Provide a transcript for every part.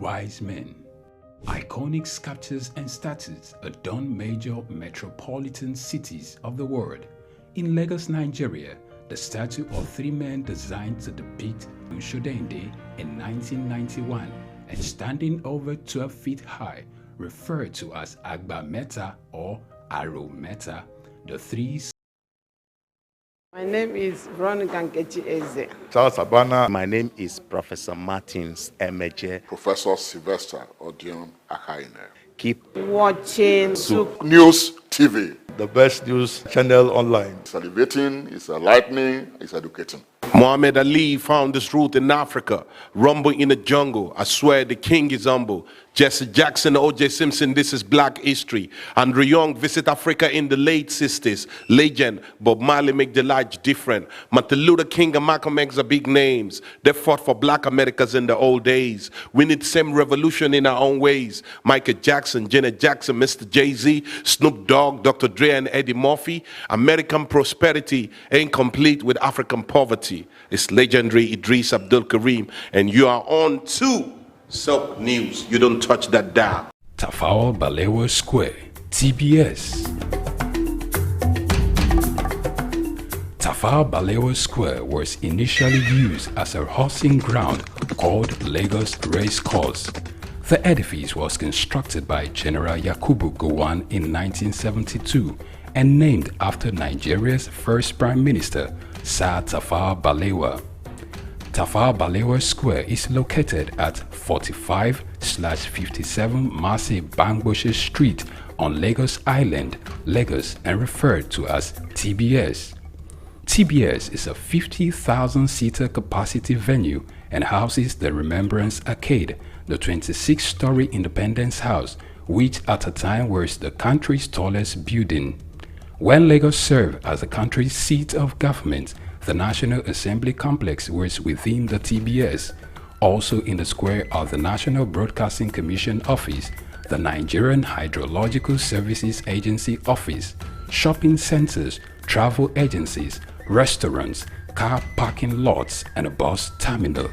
wise men. Iconic sculptures and statues adorn major metropolitan cities of the world. In Lagos, Nigeria, the statue of three men designed to depict Ushudende in 1991 and standing over 12 feet high, referred to as Agba Meta or Aro Meta, the three. My name is Veronica Nkechi Eze. Charles Abana. My name is Professor Martins Emeje. Professor Sylvester Odion Akaine. Keep watching Souk News TV. The best news channel online. It's elevating, it's enlightening, it's educating. Muhammad Ali found his root in Africa. Rumble in the jungle. I swear the king is humble. Jesse Jackson, O.J. Simpson, this is black history. Andrew Young visit Africa in the late 60s. Legend, Bob Marley make the life different. Martin Luther King and Malcolm X are big names. They fought for black Americans in the old days. We need same revolution in our own ways. Michael Jackson, Janet Jackson, Mr. Jay-Z, Snoop Dogg, Dr. Dre and Eddie Murphy. American prosperity ain't complete with African poverty. It's legendary Idris Abdul Karim, and you are on to Souk News. You don't touch that dial. Tafawa Balewa Square, TBS. Tafawa Balewa Square was initially used as a horsing ground called Lagos Race Course. The edifice was constructed by General Yakubu Gowon in 1972 and named after Nigeria's first Prime Minister, Sir Tafawa Balewa. Tafawa Balewa Square is located at 45/57 Marcy Bangboshe Street on Lagos Island, Lagos, and referred to as TBS. TBS is a 50,000-seater capacity venue and houses the Remembrance Arcade, the 26-story Independence House, which at a time was the country's tallest building. When Lagos served as the country's seat of government, the National Assembly Complex was within the TBS. Also in the square are the National Broadcasting Commission Office, the Nigerian Hydrological Services Agency Office, shopping centers, travel agencies, restaurants, car parking lots, and a bus terminal.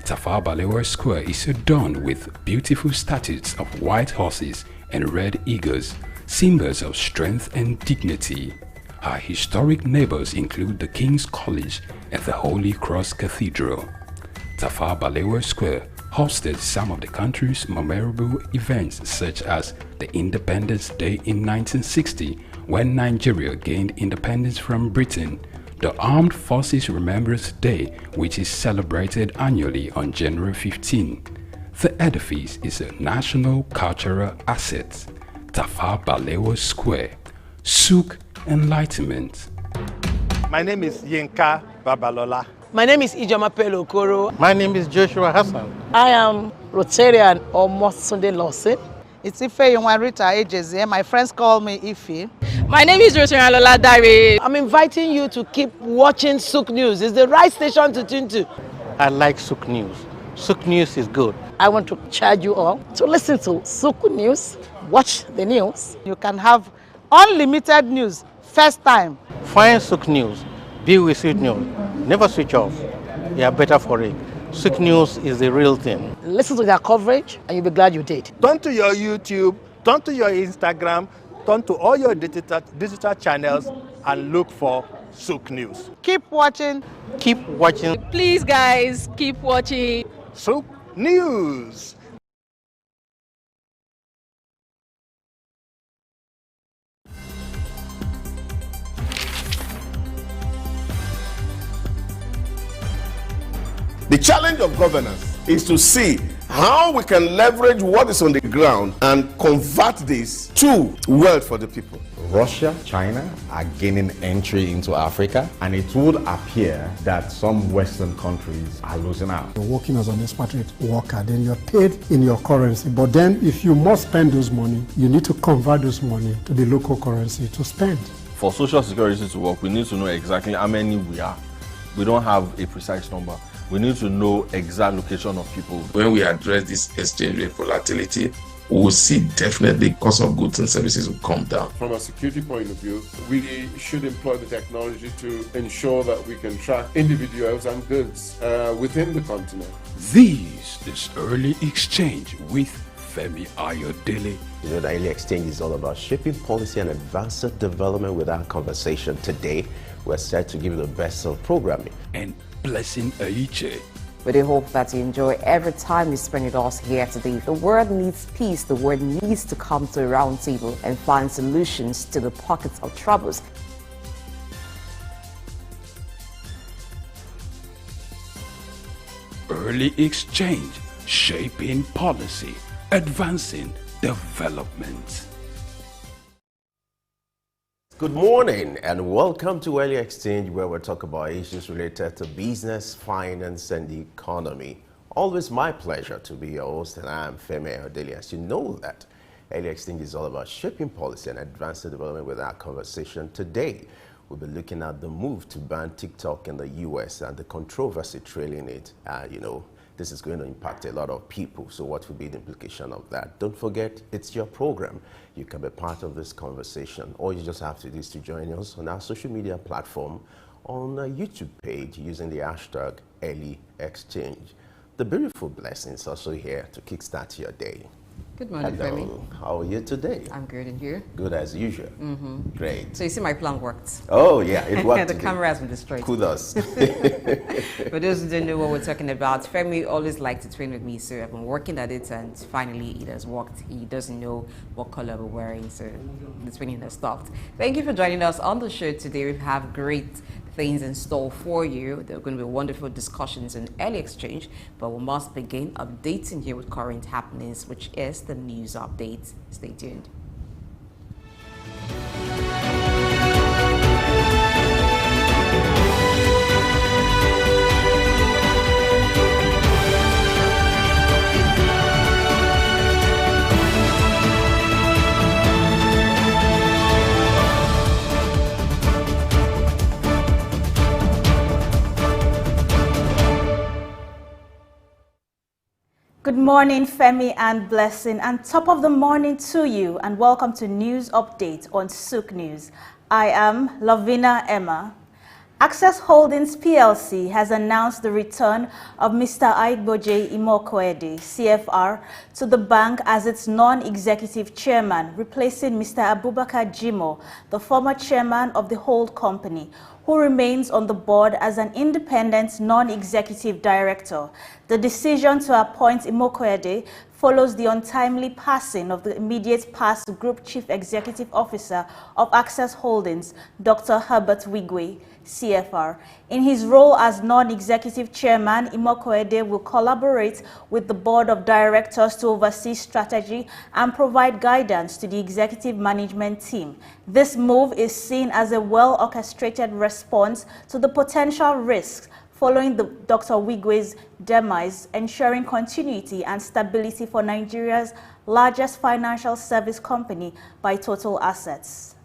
Tafawa Balewa Square is adorned with beautiful statues of white horses and red eagles, symbols of strength and dignity. Our historic neighbors include the King's College and the Holy Cross Cathedral. Tafawa Balewa Square hosted some of the country's memorable events, such as the Independence Day in 1960, when Nigeria gained independence from Britain, the Armed Forces Remembrance Day, which is celebrated annually on January 15. The edifice is a national cultural asset. Tafawa Balewa Square, Souk Enlightenment. My name is Yinka Babalola. My name is Ijoma Pelo Okoro. My name is Joshua Hassan. I am Rotarian or Sunday Lawson. It's Ife Yunwarita Ejeze. My friends call me Ife. My name is Rotarian Lola Dare. I'm inviting you to keep watching Souk News. It's the right station to tune to. I like Souk News. Souk News is good. I want to charge you all to listen to Souk News, watch the news. You can have unlimited news, first time. Find Souk News. Be with Souk News. Never switch off. You are better for it. Souk News is the real thing. Listen to their coverage and you'll be glad you did. Turn to your YouTube, turn to your Instagram, turn to all your digital channels and look for Souk News. Keep watching. Keep watching. Please guys, keep watching Souk News. The challenge of governance is to see how we can leverage what is on the ground and convert this to wealth for the people. Russia, China are gaining entry into Africa, and it would appear that some Western countries are losing out. You're working as an expatriate worker, then you're paid in your currency. But then if you must spend those money, you need to convert those money to the local currency to spend. For Social Security to work, we need to know exactly how many we are. We don't have a precise number. We need to know exact location of people. When we address this exchange rate volatility, we will see definitely cost of goods and services will come down. From a security point of view, we should employ the technology to ensure that we can track individuals and goods within the continent. This is Early Exchange with Femi Ayodele. You know, the Early Exchange is all about shaping policy and advancing development with our conversation. Today, we're set to give you the best of programming. And Blessing Aiche. We do hope that you enjoy every time you spend with us here today. The world needs peace. The world needs to come to a round table and find solutions to the pockets of troubles. Early Exchange, shaping policy, advancing development. Good morning and welcome to Early Exchange, where we talk about issues related to business, finance and the economy. Always my pleasure to be your host, and I am Femi Ayodele. As you know that Early Exchange is all about shaping policy and advancing development with our conversation. Today, we'll be looking at the move to ban TikTok in the US and the controversy trailing it. You know, this is going to impact a lot of people. So what will be the implication of that? Don't forget, it's your program. You can be part of this conversation. All you just have to do is to join us on our social media platform on a YouTube page using the hashtag Early Exchange. The beautiful Blessings also here to kickstart your day. Good morning, Hello. Femi. How are you today? I'm good, and you? Good as usual. Great. So you see my plan worked. Oh, yeah, it worked. The camera has been destroyed. Kudos. For those who don't know what we're talking about, Femi always liked to train with me, so I've been working at it, and finally it has worked. He doesn't know what color we're wearing, so the training has stopped. Thank you for joining us on the show today. We have great things in store for you. There are going to be wonderful discussions in Early Exchange, but we must begin updating you with current happenings, which is the news updates. Stay tuned. Good morning, Femi and Blessing, and top of the morning to you, and welcome to News Update on Souk News. I am Lavina Emma. Access Holdings PLC has announced the return of Mr. Aigboje Imokwede, CFR, to the bank as its non-executive chairman, replacing Mr. Abubakar Jimo, the former chairman of the hold company, who remains on the board as an independent non-executive director. The decision to appoint Imokwede follows the untimely passing of the immediate past Group Chief Executive Officer of Access Holdings, Dr. Herbert Wigwe, CFR. In his role as non-executive chairman, Imokwede will collaborate with the board of directors to oversee strategy and provide guidance to the executive management team. This move is seen as a well-orchestrated response to the potential risks following the Dr. Wigwe's demise, ensuring continuity and stability for Nigeria's largest financial service company by total assets.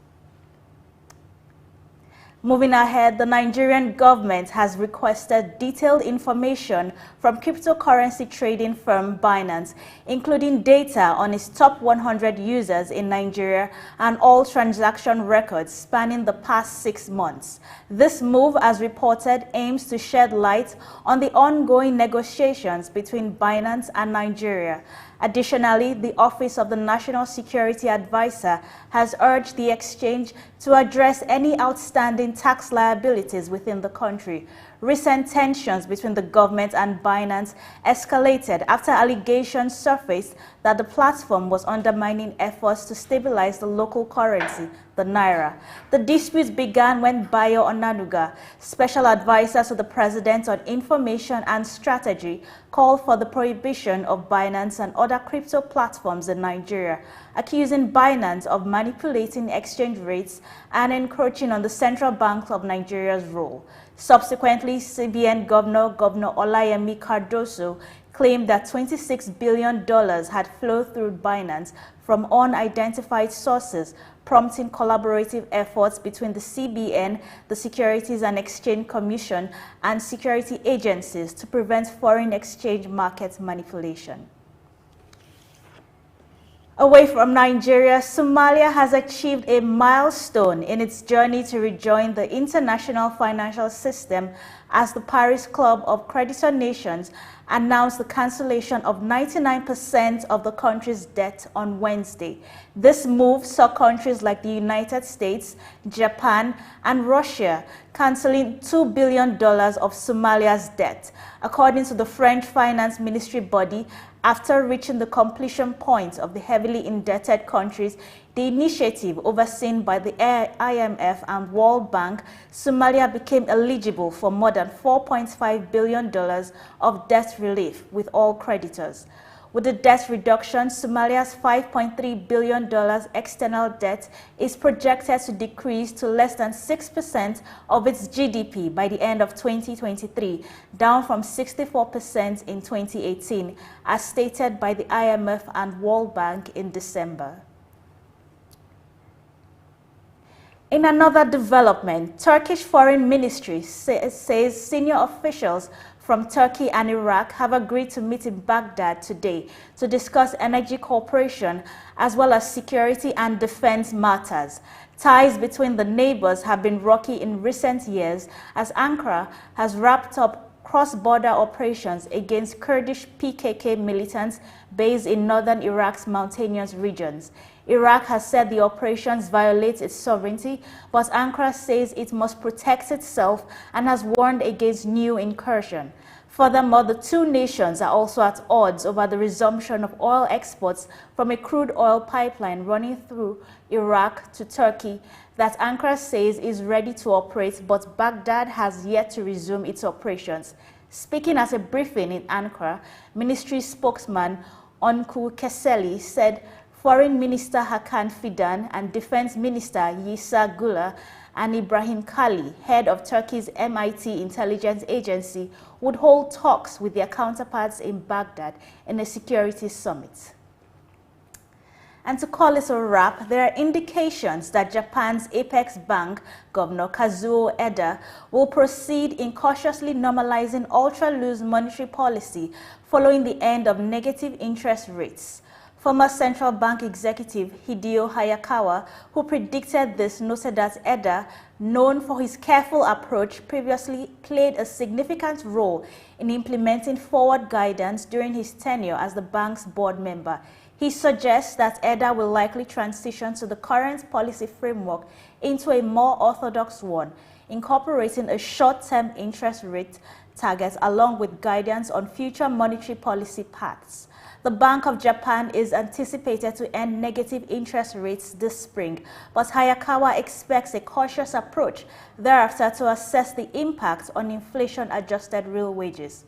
Moving ahead, the Nigerian government has requested detailed information from cryptocurrency trading firm Binance, including data on its top 100 users in Nigeria and all transaction records spanning the past 6 months. This move, as reported, aims to shed light on the ongoing negotiations between Binance and Nigeria. Additionally, the Office of the National Security Advisor has urged the exchange to address any outstanding tax liabilities within the country. Recent tensions between the government and Binance escalated after allegations surfaced that the platform was undermining efforts to stabilize the local currency, the Naira. The dispute began when Bayo Onanuga, Special Advisor to the President on Information and Strategy, called for the prohibition of Binance and other crypto platforms in Nigeria, accusing Binance of manipulating exchange rates and encroaching on the Central Bank of Nigeria's role. Subsequently, CBN Governor Olayemi Cardoso claimed that $26 billion had flowed through Binance from unidentified sources, prompting collaborative efforts between the CBN, the Securities and Exchange Commission, and security agencies to prevent foreign exchange market manipulation. Away from Nigeria, Somalia has achieved a milestone in its journey to rejoin the international financial system as the Paris Club of Creditor Nations announced the cancellation of 99% of the country's debt on Wednesday. This move saw countries like the United States, Japan, and Russia cancelling $2 billion of Somalia's debt, according to the French Finance Ministry body. After reaching the completion point of the heavily indebted countries, the initiative overseen by the IMF and World Bank, Somalia became eligible for more than $4.5 billion of debt relief with all creditors. With the debt reduction, Somalia's $5.3 billion external debt is projected to decrease to less than 6% of its GDP by the end of 2023, down from 64% in 2018, as stated by the IMF and World Bank in December. In another development, Turkish Foreign Ministry says senior officials from Turkey and Iraq have agreed to meet in Baghdad today to discuss energy cooperation as well as security and defense matters. Ties between the neighbors have been rocky in recent years as Ankara has wrapped up cross-border operations against Kurdish PKK militants based in northern Iraq's mountainous regions. Iraq has said the operations violate its sovereignty, but Ankara says it must protect itself and has warned against new incursion. Furthermore, the two nations are also at odds over the resumption of oil exports from a crude oil pipeline running through Iraq to Turkey that Ankara says is ready to operate, but Baghdad has yet to resume its operations. Speaking at a briefing in Ankara, ministry spokesman Onku Keseli said Foreign Minister Hakan Fidan and Defense Minister Yisa Gula and Ibrahim Kali, head of Turkey's MIT intelligence agency, would hold talks with their counterparts in Baghdad in a security summit. And to call it a wrap, there are indications that Japan's Apex Bank Governor Kazuo Eda will proceed in cautiously normalizing ultra-loose monetary policy following the end of negative interest rates. Former central bank executive Hideo Hayakawa, who predicted this, noted that Eda, known for his careful approach, previously played a significant role in implementing forward guidance during his tenure as the bank's board member. He suggests that Eda will likely transition to the current policy framework into a more orthodox one, incorporating a short-term interest rate target along with guidance on future monetary policy paths. The Bank of Japan is anticipated to end negative interest rates this spring, but Hayakawa expects a cautious approach thereafter to assess the impact on inflation-adjusted real wages.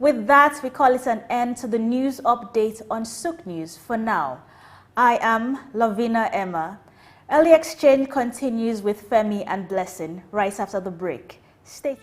With that, we call it an end to the news update on Souk News for now. I am Lavina Emma. Early Exchange continues with Femi and Blessing right after the break. Stay tuned.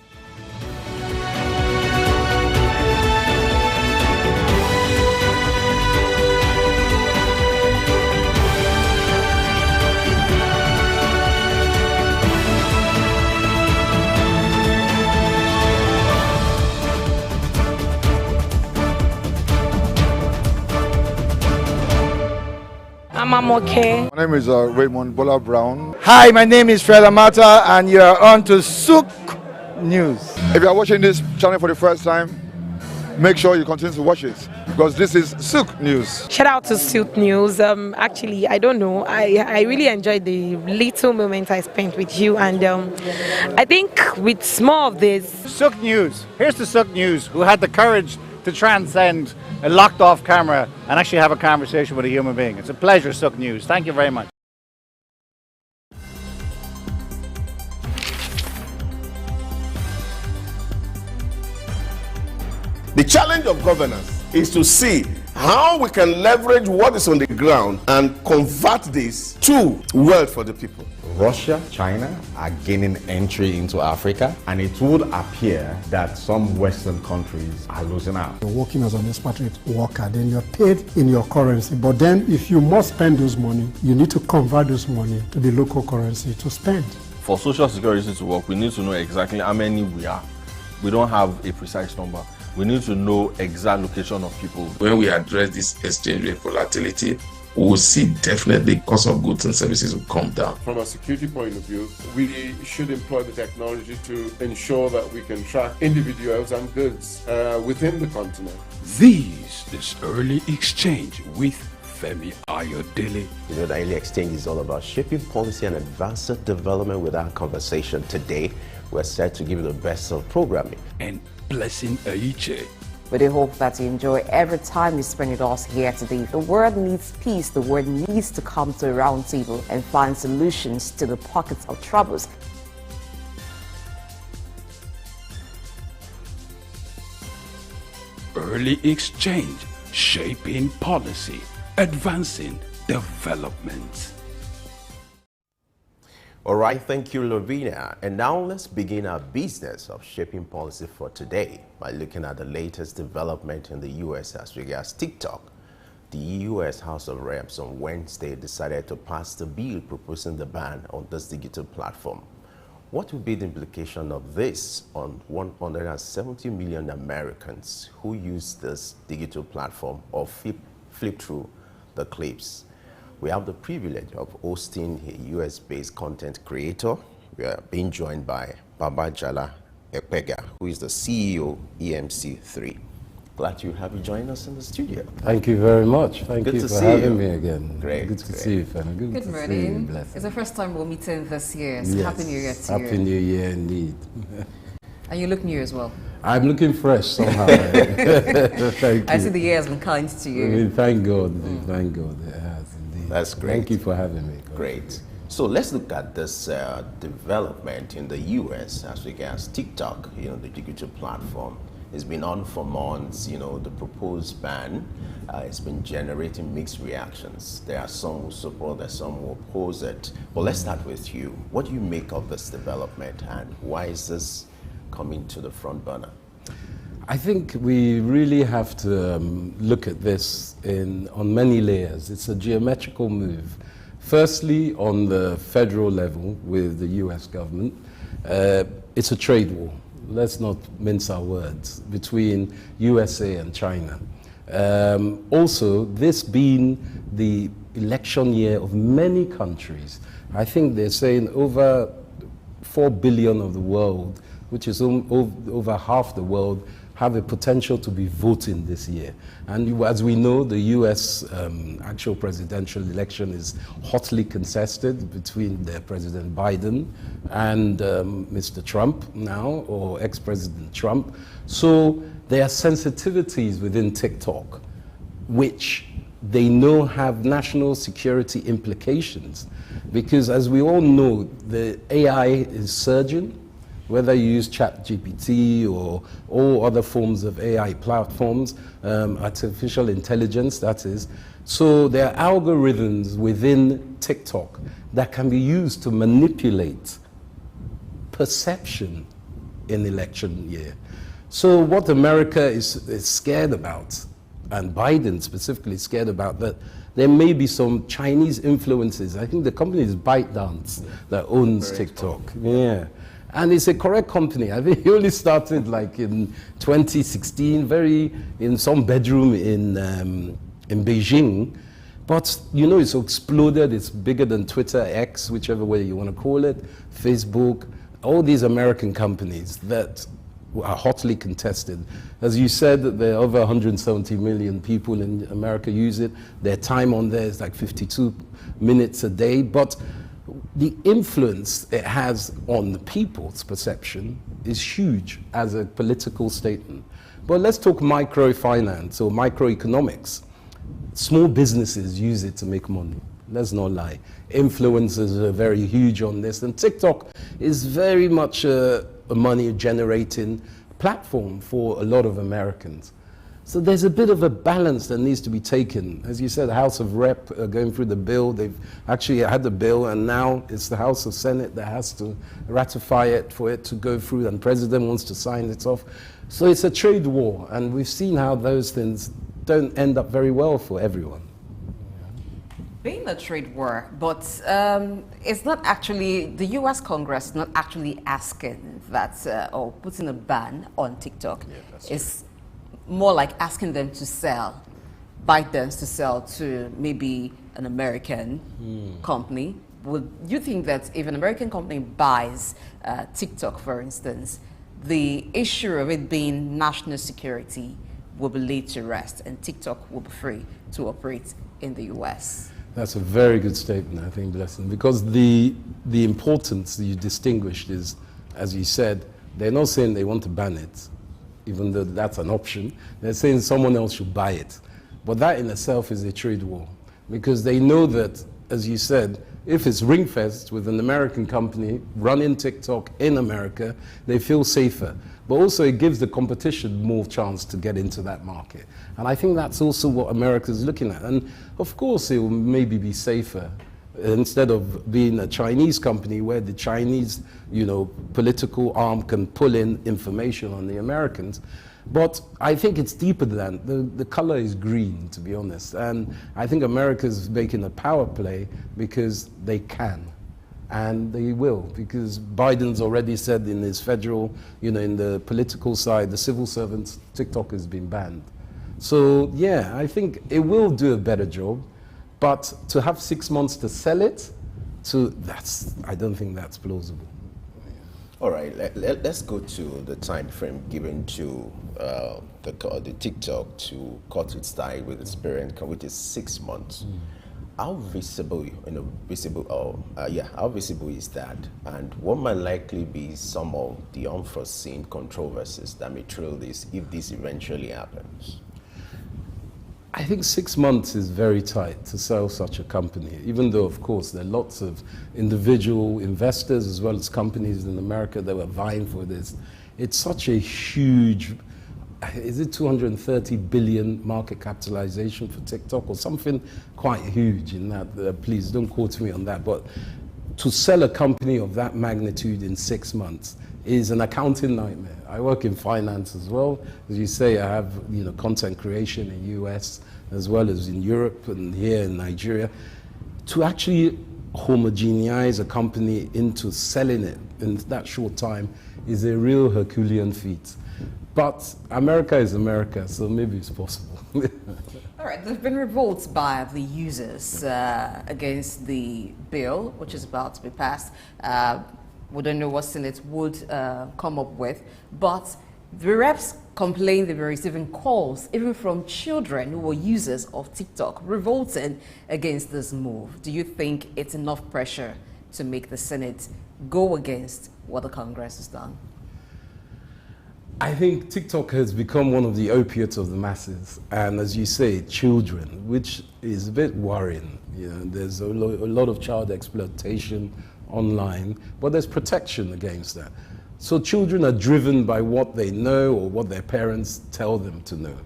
I'm okay. My name is Raymond Bola Brown. Hi, my name is Fred Amata, and you are on to Souk News. If you are watching this channel for the first time, make sure you continue to watch it because this is Souk News. Shout out to Souk News. Actually, I don't know. I really enjoyed the little moment I spent with you, and I think with more of this. Souk News. Here's the Souk News who had the courage to transcend a locked off camera and actually have a conversation with a human being. It's a pleasure, Souk News. Thank you very much. The challenge of governance is to see how we can leverage what is on the ground and convert this to wealth for the people. Russia, China are gaining entry into Africa, and it would appear that some Western countries are losing out. You're working as an expatriate worker, then you're paid in your currency. But then if you must spend those money, you need to convert those money to the local currency to spend. For Social Security to work, we need to know exactly how many we are. We don't have a precise number. We need to know exact location of people. When we address this exchange rate volatility, we will see definitely cost of goods and services will come down. From a security point of view, we should employ the technology to ensure that we can track individuals and goods within the continent. This is Early Exchange with Femi Ayodele. You know, the Early Exchange is all about shaping policy and advancing development. With our conversation today, we're set to give you the best of programming. And Blessing Aiche. We do hope that you enjoy every time you spend with us here today. The world needs peace. The world needs to come to a round table and find solutions to the pockets of troubles. Early Exchange, shaping policy, advancing development. All right, thank you, Lavina. And now let's begin our business of shaping policy for today by looking at the latest development in the U.S. as regards TikTok. The U.S. House of Reps on Wednesday decided to pass the bill proposing the ban on this digital platform. What will be the implication of this on 170 million Americans who use this digital platform or flip through the clips? We have the privilege of hosting a US-based content creator. We are being joined by Babajala Ekpega, who is the CEO EMC3. Glad to have you join us in the studio. Thank you very much. Thank you for having me again. Great. Good to see you, Femi. Good morning. It's the first time we're meeting this year. So yes. Happy New Year to you. Happy New Year indeed. And you look new as well. I'm looking fresh somehow. Thank you. I see the year has been kind to you. I mean, thank God. Thank God it has indeed. That's great. Thank you for having me. Great. So let's look at this development in the US as regards TikTok, you know, the digital platform. It's been on for months. You know, the proposed ban has been generating mixed reactions. There are some who support it, some who oppose it. But let's start with you. What do you make of this development, and why is this coming to the front burner? I think we really have to look at this on many layers. It's a geometrical move. Firstly, on the federal level with the US government, it's a trade war. Let's not mince our words, between USA and China. Also, this being the election year of many countries, I think they're saying over 4 billion of the world, which is over half the world, have a potential to be voting this year. And as we know, the US actual presidential election is hotly contested between President Biden and Mr. Trump now, or ex-President Trump. So there are sensitivities within TikTok, which they know have national security implications. Because as we all know, the AI is surging. Whether you use ChatGPT or all other forms of AI platforms, artificial intelligence, that is. So there are algorithms within TikTok that can be used to manipulate perception in election year. So what America is scared about, and Biden specifically is scared about, that there may be some Chinese influences. I think the company is ByteDance that owns TikTok. Yeah. And it's a correct company. I think it only started like in 2016, in some bedroom in Beijing. But you know, it's exploded. It's bigger than Twitter, X, whichever way you want to call it, Facebook, all these American companies that are hotly contested. As you said, there are over 170 million people in America use it. Their time on there is like 52 minutes a day. But the influence it has on the people's perception is huge as a political statement. But let's talk microfinance or microeconomics. Small businesses use it to make money. Let's not lie. Influencers are very huge on this, and TikTok is very much a money-generating platform for a lot of Americans. So there's a bit of a balance that needs to be taken. As you said, the House of Rep are going through the bill. They've actually had the bill, and now it's the House of Senate that has to ratify it for it to go through, and the President wants to sign it off. So it's a trade war, and we've seen how those things don't end up very well for everyone. Being a trade war, but it's not actually, the US Congress is not actually asking that or putting a ban on TikTok. Yeah, it's more like asking them to sell, ByteDance to sell to maybe an American company. Would you think that if an American company buys TikTok, for instance, the issue of it being national security will be laid to rest and TikTok will be free to operate in the US? That's a very good statement, I think, Blessing, because the importance that you distinguished is, as you said, they're not saying they want to ban it, even though that's an option. They're saying someone else should buy it. But that in itself is a trade war, because they know that, as you said, if it's ring-fenced with an American company running TikTok in America, they feel safer. But also it gives the competition more chance to get into that market. And I think that's also what America is looking at. And of course it will maybe be safer instead of being a Chinese company where the Chinese, political arm can pull in information on the Americans. But I think it's deeper than that. The color is green, to be honest. And I think America's making a power play because they can. And they will, because Biden's already said in his federal, in the political side, the civil servants, TikTok has been banned. So yeah, I think it will do a better job. But to have 6 months to sell it, I don't think that's plausible. All right, let's go to the time frame given to the TikTok to cut its tie with its parent, which is 6 months. How visible, how visible is that? And what might likely be some of the unforeseen controversies that may trail this if this eventually happens? I think 6 months is very tight to sell such a company, even though, of course, there are lots of individual investors as well as companies in America that were vying for this. It's such a huge, is it 230 billion market capitalization for TikTok or something quite huge in that? Please don't quote me on that. But to sell a company of that magnitude in 6 months is an accounting nightmare. I work in finance as well. As you say, I have content creation in US as well as in Europe and here in Nigeria. To actually homogenize a company into selling it in that short time is a real Herculean feat. But America is America, so maybe it's possible. All right, there have been revolts by the users against the bill, which is about to be passed. We don't know what Senate would come up with, but the reps complained they were receiving calls, even from children who were users of TikTok, revolting against this move. Do you think it's enough pressure to make the Senate go against what the Congress has done? I think TikTok has become one of the opiates of the masses, and as you say, children, which is a bit worrying. There's a lot of child exploitation online, but there's protection against that. So children are driven by what they know or what their parents tell them to know.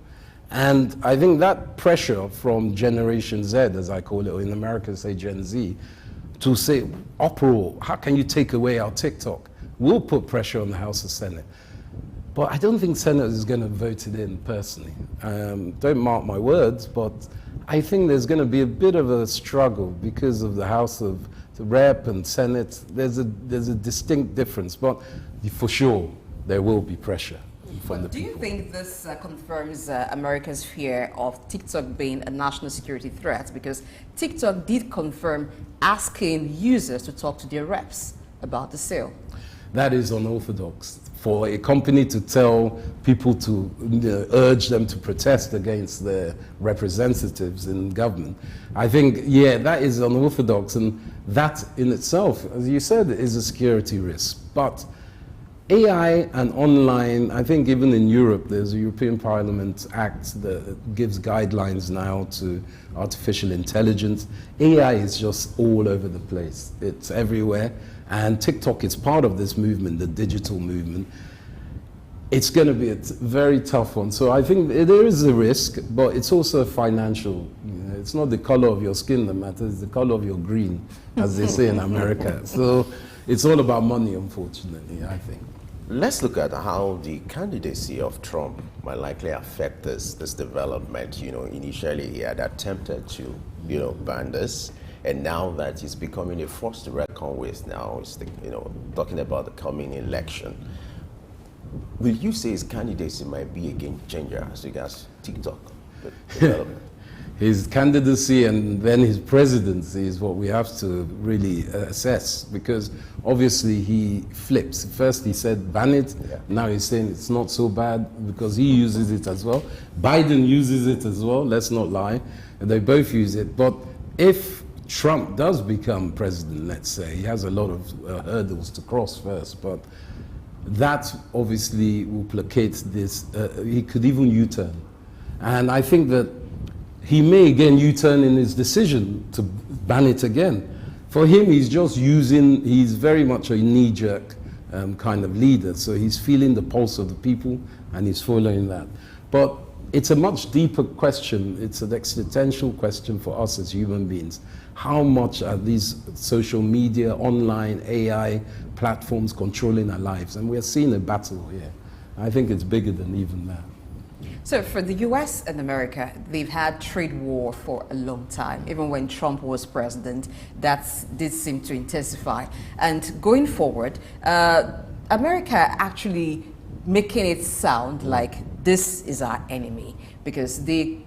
And I think that pressure from Generation Z, as I call it, or in America say Gen Z, to say, uproar, how can you take away our TikTok? Will put pressure on the House and Senate. But I don't think Senate is going to vote it in personally. Don't mark my words, but I think there's going to be a bit of a struggle because of the House of the Rep and Senate. There's a distinct difference, but for sure there will be pressure from the people. Do you think this confirms America's fear of TikTok being a national security threat? Because TikTok did confirm asking users to talk to their reps about the sale. That is unorthodox. For a company to tell people to urge them to protest against their representatives in government, I think, yeah, that is unorthodox, and that in itself, as you said, is a security risk. But AI and online, I think even in Europe, there's a European Parliament Act that gives guidelines now to artificial intelligence. AI is just all over the place. It's everywhere. And TikTok is part of this movement, the digital movement. It's going to be a very tough one. So I think there is a risk, but it's also a financial. It's not the color of your skin that matters, it's the color of your green, as they say in America. So it's all about money, unfortunately, I think. Let's look at how the candidacy of Trump might likely affect this development. Initially he had attempted to, ban this. And now that he's becoming a force to reckon with, now he's talking about the coming election. will you say his candidacy might be a game changer as regards TikTok development? His candidacy and then his presidency is what we have to really assess, because obviously he flips. First he said ban it, now he's saying it's not so bad because he uses it as well. Biden uses it as well, let's not lie, and they both use it. But if Trump does become president, let's say, he has a lot of hurdles to cross first, but that obviously will placate this, he could even U-turn. And I think that he may again U-turn in his decision to ban it again. For him, he's just using, he's very much a knee-jerk kind of leader, so he's feeling the pulse of the people and he's following that. But it's a much deeper question, it's an existential question for us as human beings. How much are these social media, online, AI platforms controlling our lives? And we're seeing a battle here. I think it's bigger than even that. So for the US and America, they've had trade war for a long time. Even when Trump was president, that did seem to intensify. And going forward, America actually making it sound like this is our enemy, because they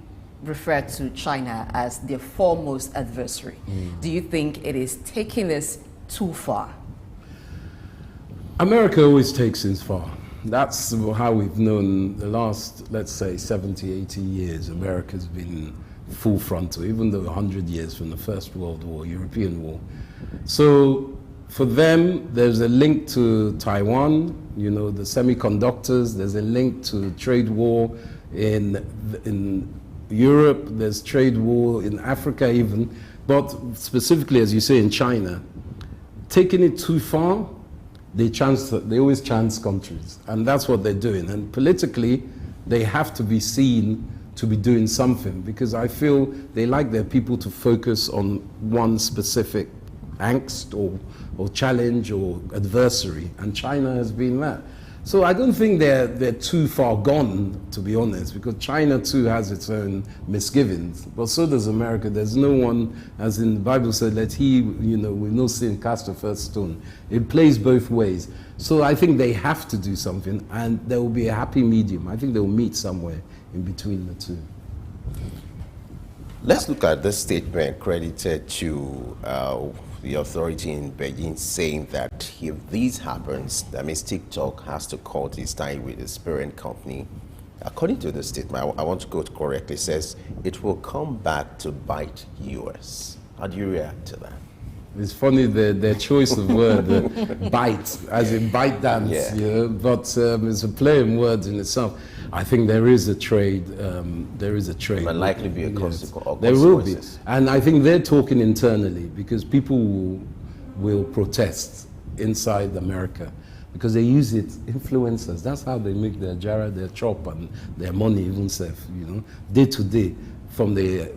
refer to China as their foremost adversary. Do you think it is taking this too far? America always takes things far. That's how we've known the last, let's say, 70, 80 years. America's been full frontal, even though 100 years from the First World War, European War. So for them, there's a link to Taiwan, you know, the semiconductors, there's a link to trade war in Europe, there's trade war in Africa even, but specifically, as you say, in China, taking it too far, they always chance countries, and that's what they're doing. And politically, they have to be seen to be doing something, because I feel they like their people to focus on one specific angst or challenge or adversary, and China has been that. So I don't think they're too far gone, to be honest, because China too has its own misgivings, but so does America. There's no one, as in the Bible said, let he, you know, with no sin cast the first stone. It plays both ways. So I think they have to do something, and there will be a happy medium. I think they will meet somewhere in between the two. Let's look at this statement credited to the authority in Beijing, saying that if this happens, that means TikTok has to cut its tie with its parent company. According to the statement, I want to quote correctly, it says it will come back to bite US. How do you react to that? It's funny, their choice of word, bite, as in bite dance, Yeah. you know, but it's a play on words in itself. I think there is a trade, there is a trade. There might likely be a consequence. There will be. And I think they're talking internally, because people will protest inside America, because they use it, influencers, that's how they make their jara, their chop, and their money even safe, you know, day to day. From the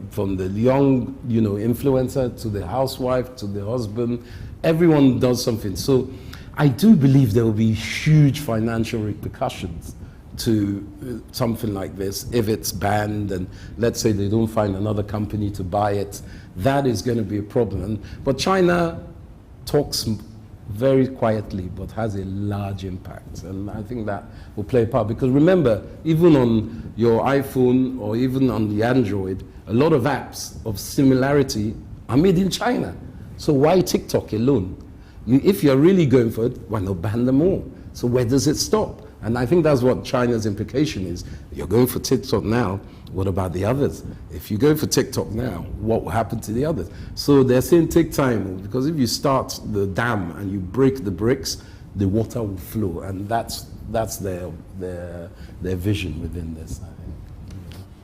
young, you know, influencer to the housewife to the husband, everyone does something. So I do believe there will be huge financial repercussions to something like this if it's banned, and let's say they don't find another company to buy it. That is going to be a problem. But China talks very quietly, but has a large impact. And I think that will play a part, because remember, even on your iPhone or even on the Android, a lot of apps of similarity are made in China. So why TikTok alone? If you're really going for it, why not ban them all? So where does it stop? And I think that's what China's implication is. You're going for TikTok now, what about the others? If you go for TikTok now, what will happen to the others? So they're saying take time, because if you start the dam and you break the bricks, the water will flow, and that's their vision within this, I think.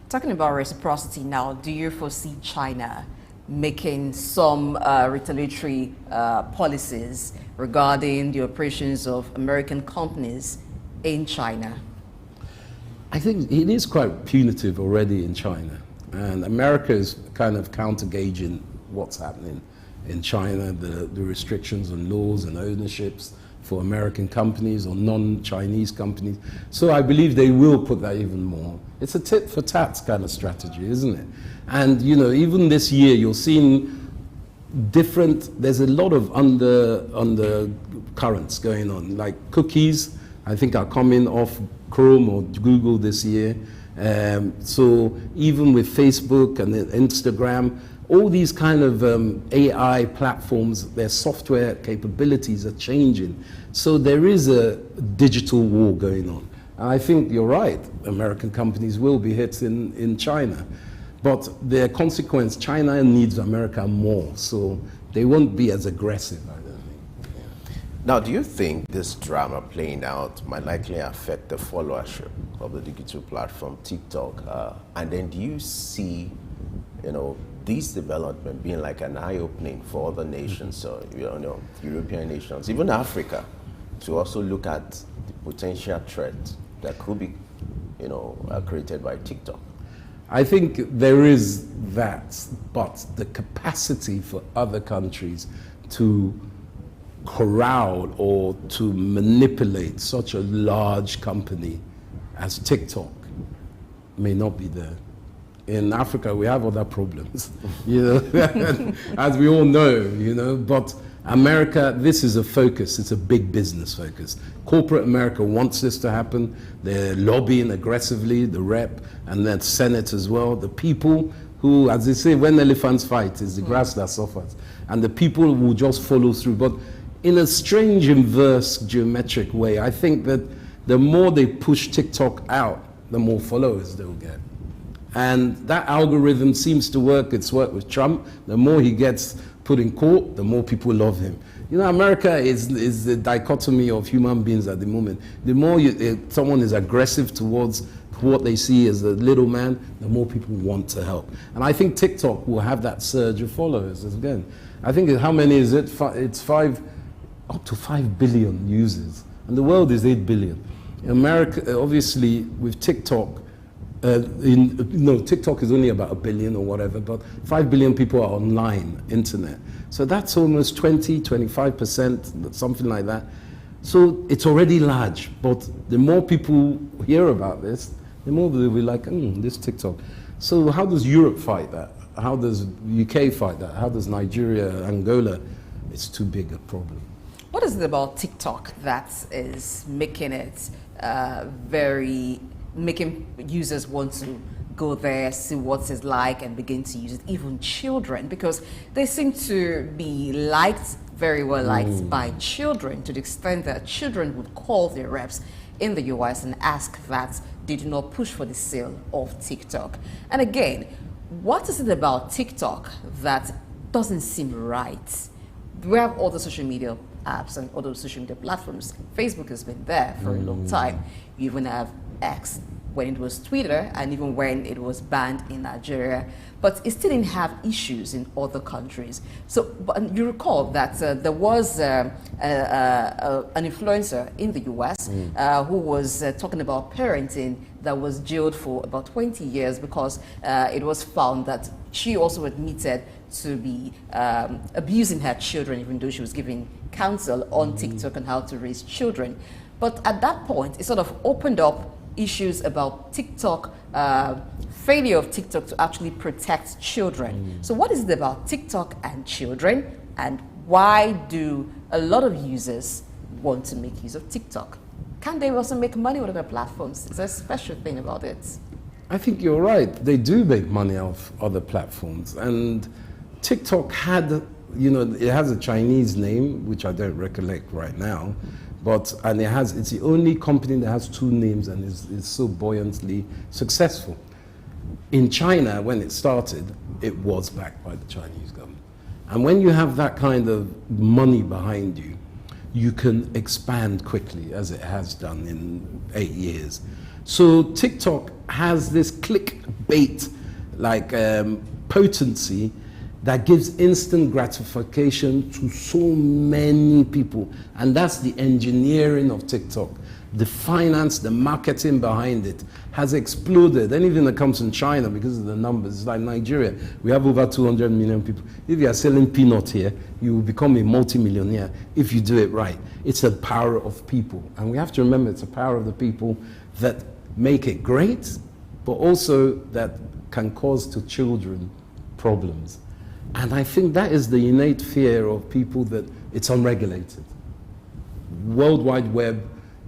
Talking about reciprocity now, do you foresee China making some retaliatory policies regarding the operations of American companies in China? I think it is quite punitive already in China, and America is kind of counter-gauging what's happening in China, the restrictions on laws and ownerships for American companies or non-Chinese companies. So I believe they will put that even more. It's a tit-for-tat kind of strategy, isn't it? And you know, even this year you're seeing there's a lot of undercurrents going on, like cookies. I think are coming off Chrome or Google this year. So even with Facebook and Instagram, all these kind of AI platforms, their software capabilities are changing. So there is a digital war going on. And I think you're right, American companies will be hit in China. But the consequence, China needs America more, so they won't be as aggressive, I don't think. Now, do you think this drama playing out might likely affect the followership of the digital platform TikTok? And then do you see, this development being like an eye-opening for other nations, so European nations, even Africa, to also look at the potential threat that could be, created by TikTok? I think there is that, but the capacity for other countries to corral or to manipulate such a large company as TikTok may not be there. In Africa, we have other problems, as we all know, but America, this is a focus, it's a big business focus. Corporate America wants this to happen. They're lobbying aggressively, the rep, and then Senate as well. The people who, as they say, when elephants fight, it's the grass that suffers. And the people will just follow through. But in a strange inverse geometric way, I think that the more they push TikTok out, the more followers they'll get. And that algorithm seems to work. It's worked with Trump. The more he gets put in court, the more people love him. America is the dichotomy of human beings at the moment. The more someone is aggressive towards what they see as a little man, the more people want to help. And I think TikTok will have that surge of followers again. I think, how many is it? It's up to 5 billion users. And the world is 8 billion. America, obviously, with TikTok, TikTok is only about 1 billion or whatever, but 5 billion people are online, internet. So that's almost 20-25%, something like that. So it's already large, but the more people hear about this, the more they'll be like, this TikTok. So how does Europe fight that? How does UK fight that? How does Nigeria, Angola? It's too big a problem. What is it about TikTok that is making it making users want to go there, see what it's like, and begin to use it, even children, because they seem to be very well liked by children, to the extent that children would call their reps in the US and ask that they do not push for the sale of TikTok. And again, what is it about TikTok that doesn't seem right? We have other social media apps and other social media platforms. Facebook has been there for a long time. You even have X when it was Twitter, and even when it was banned in Nigeria, but it still didn't have issues in other countries. So but you recall that there was an influencer in the US who was talking about parenting that was jailed for about 20 years because it was found that she also admitted to be abusing her children, even though she was giving counsel on TikTok on how to raise children. But at that point, it sort of opened up issues about TikTok, failure of TikTok to actually protect children. So what is it about TikTok and children, and why do a lot of users want to make use of TikTok? Can they also make money with other platforms? Is there a special thing about it? I think you're right. They do make money off other platforms. And TikTok had, it has a Chinese name, which I don't recollect right now. And it's the only company that has two names and is so buoyantly successful. In China, when it started, it was backed by the Chinese government. And when you have that kind of money behind you, you can expand quickly, as it has done in 8 years. So TikTok has this clickbait potency that gives instant gratification to so many people. And that's the engineering of TikTok. The finance, the marketing behind it has exploded. Anything that comes from China, because of the numbers, it's like Nigeria. We have over 200 million people. If you are selling peanut here, you will become a multi-millionaire if you do it right. It's the power of people. And we have to remember it's the power of the people that make it great, but also that can cause to children problems. And I think that is the innate fear of people, that it's unregulated. World Wide Web,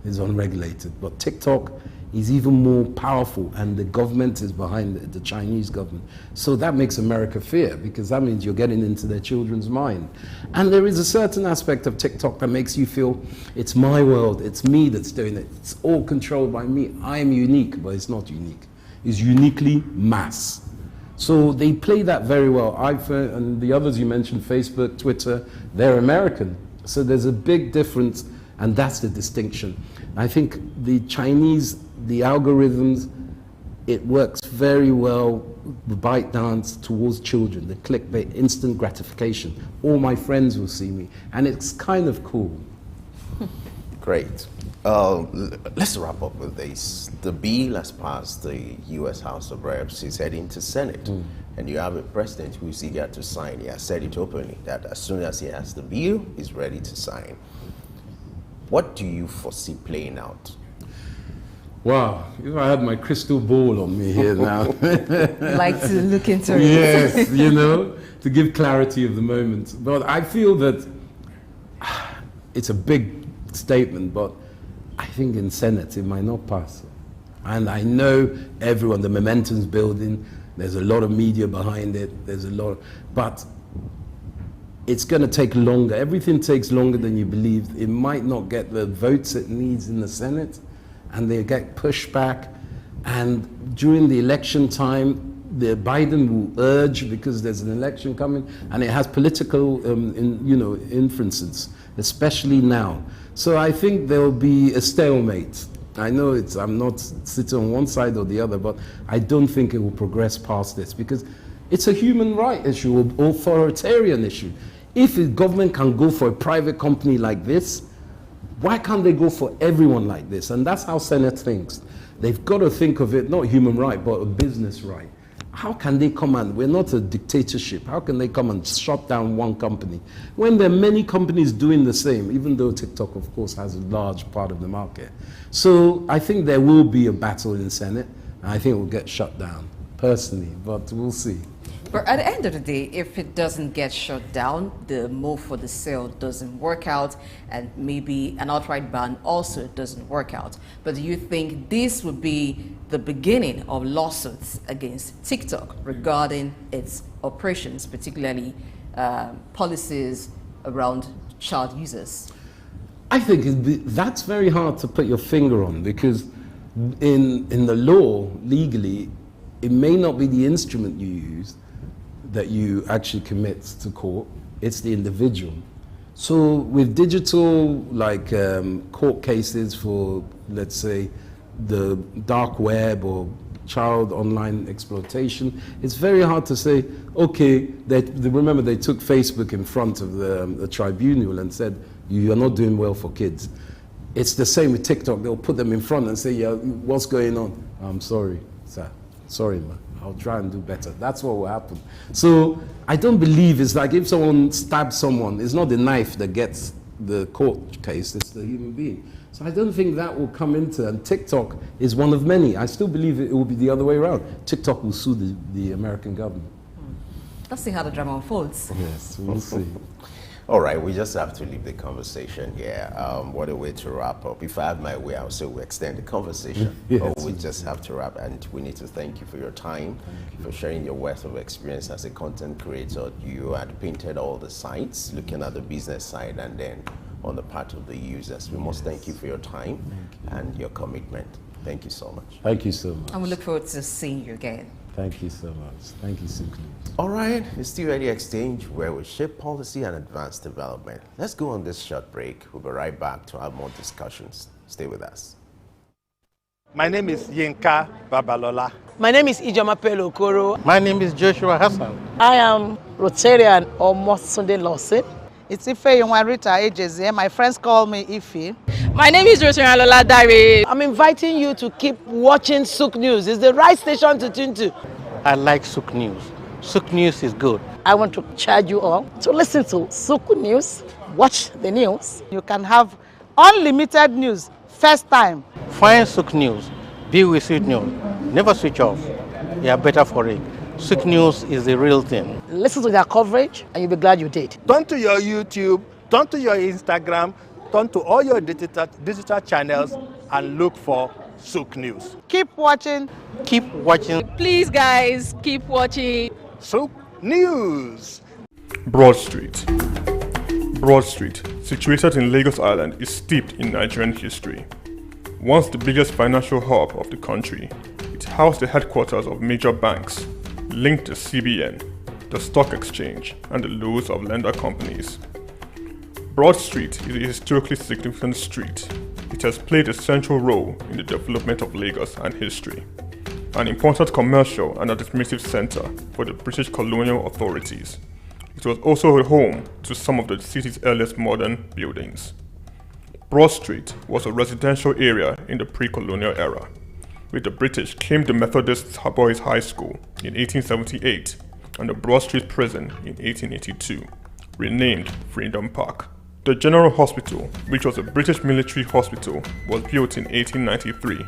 is unregulated. But TikTok is even more powerful, and the government is behind it, the Chinese government. So that makes America fear, because that means you're getting into their children's mind. And there is a certain aspect of TikTok that makes you feel it's my world, it's me that's doing it, it's all controlled by me. I am unique, but it's not unique. It's uniquely mass. So they play that very well. And the others you mentioned, Facebook, Twitter, they're American. So there's a big difference, and that's the distinction. I think the Chinese, the algorithms, it works very well, the bite dance towards children, the clickbait, instant gratification. All my friends will see me, and it's kind of cool. Great. Let's wrap up with this. The bill has passed the U.S. House of Reps. It's heading to Senate. And you have a president who is eager to sign. He has said it openly that as soon as he has the bill, he's ready to sign. What do you foresee playing out? Wow, if I had my crystal ball on me here now. Like to look into it. Yes, you know, to give clarity of the moment. But I feel that it's a big statement, but I think in Senate it might not pass. And I know everyone, the momentum's building, there's a lot of media behind it, there's a lot, but it's going to take longer. Everything takes longer than you believe. It might not get the votes it needs in the Senate, and they get pushed back. And during the election time, the Biden will urge, because there's an election coming, and it has political inferences, especially now. So I think there will be a stalemate. I know I'm not sitting on one side or the other, but I don't think it will progress past this, because it's a human right issue, an authoritarian issue. If the government can go for a private company like this, why can't they go for everyone like this? And that's how Senate thinks. They've got to think of it, not human right, but a business right. How can they come and, we're not a dictatorship, how can they come and shut down one company when there are many companies doing the same, even though TikTok, of course, has a large part of the market. So I think there will be a battle in the Senate, and I think it will get shut down, personally, but we'll see. But at the end of the day, if it doesn't get shut down, the move for the sale doesn't work out, and maybe an outright ban also doesn't work out. But do you think this would be the beginning of lawsuits against TikTok regarding its operations, particularly policies around child users? I think that's very hard to put your finger on, because in the law, legally, it may not be the instrument you use that you actually commit to court, it's the individual. So with digital, like court cases for, let's say, the dark web or child online exploitation, it's very hard to say, okay, remember they took Facebook in front of the tribunal and said, you are not doing well for kids. It's the same with TikTok. They'll put them in front and say, yeah, what's going on? I'm sorry, sir. Sorry, man. I'll try and do better. That's what will happen. So I don't believe it's like if someone stabs someone, it's not the knife that gets the court case, it's the human being. So I don't think that will come into, and TikTok is one of many. I still believe it will be the other way around. TikTok will sue the American government. Let's see how the drama unfolds. Yes, we'll see. All right, we just have to leave the conversation here. What a way to wrap up. If I had my way, I would say we extend the conversation. Yes. But we just have to wrap, and we need to thank you for your time, for sharing your wealth of experience as a content creator. You had painted all the sides, looking at the business side, and then on the part of the users. We must thank you for your time and your commitment. Thank you so much. Thank you so much. And we look forward to seeing you again. Thank you so much. Thank you, Sukli. All right, it's still Early Exchange, where we shape policy and advance development. Let's go on this short break. We'll be right back to have more discussions. Stay with us. My name is Yinka Babalola. My name is Ijoma Pelokoro. My name is Joshua Hassan. I am Rotarian or Sunday Lawson. It's Ife Yunwarita Ejeze. My friends call me Ife. My name is Humanitarian. I'm inviting you to keep watching Souk News. It's the right station to tune to. I like Souk News. Souk News is good. I want to charge you all to listen to Souk News, watch the news. You can have unlimited news, first time. Find Souk News, be with it news, never switch off. You are better for it. Souk News is the real thing. Listen to their coverage and you'll be glad you did. Turn to your YouTube, turn to your Instagram, turn to all your digital channels and look for Souk News. Keep watching. Keep watching. Please, guys, keep watching. Souk News. Broad Street. Broad Street, situated in Lagos Island, is steeped in Nigerian history. Once the biggest financial hub of the country, it housed the headquarters of major banks, linked the CBN, the stock exchange, and the loads of lender companies. Broad Street is a historically significant street. It has played a central role in the development of Lagos and history, an important commercial and administrative center for the British colonial authorities. It was also a home to some of the city's earliest modern buildings. Broad Street was a residential area in the pre-colonial era. With the British came the Methodist Boys High School in 1878 and the Broad Street Prison in 1882, renamed Freedom Park. The General Hospital, which was a British military hospital, was built in 1893,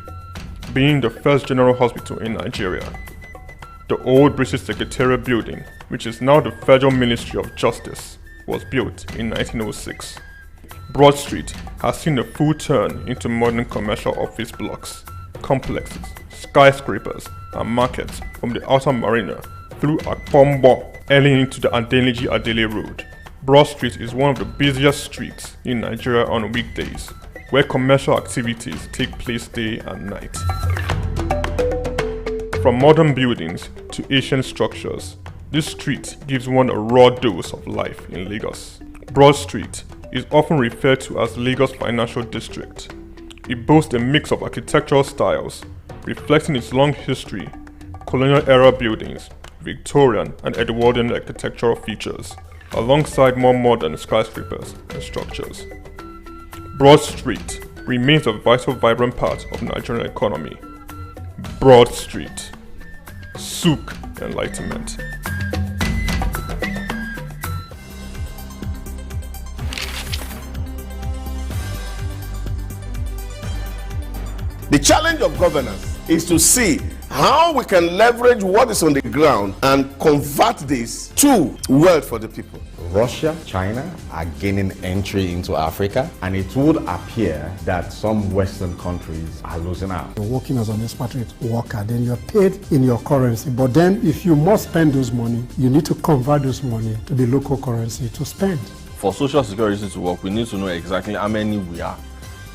being the first general hospital in Nigeria. The old British Secretariat building, which is now the Federal Ministry of Justice, was built in 1906. Broad Street has seen a full turn into modern commercial office blocks, complexes, skyscrapers, and markets from the outer marina through Akpombo, early into the Adeniji Adele Road. Broad Street is one of the busiest streets in Nigeria on weekdays, where commercial activities take place day and night. From modern buildings to ancient structures, this street gives one a raw dose of life in Lagos. Broad Street is often referred to as Lagos Financial District. It boasts a mix of architectural styles, reflecting its long history, colonial-era buildings, Victorian and Edwardian architectural features, alongside more modern skyscrapers and structures. Broad Street remains a vital, vibrant part of the Nigerian economy. Broad Street. Souk Enlightenment. The challenge of governance is to see how we can leverage what is on the ground and convert this to wealth for the people. Russia, China are gaining entry into Africa, and it would appear that some Western countries are losing out. You're working as an expatriate worker, then you're paid in your currency. But then if you must spend those money, you need to convert those money to the local currency to spend. For Social Security to work, we need to know exactly how many we are.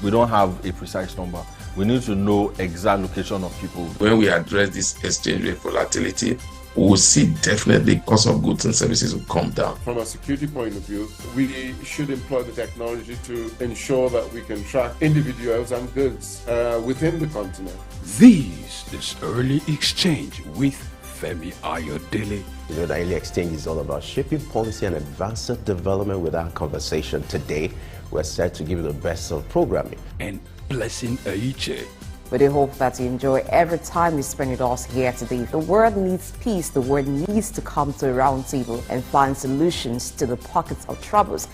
We don't have a precise number. We need to know exact location of people. When we address this exchange rate volatility, we will see definitely cost of goods and services will come down. From a security point of view, we should employ the technology to ensure that we can track individuals and goods within the continent. This is Early Exchange with Femi Ayodele. You know, the Early Exchange is all about shaping policy and advancing development. With our conversation today, we're set to give you the best of programming. And Blessing Aiche. We do hope that you enjoy every time you spend with us here today. The world needs peace. The world needs to come to a round table and find solutions to the pockets of troubles.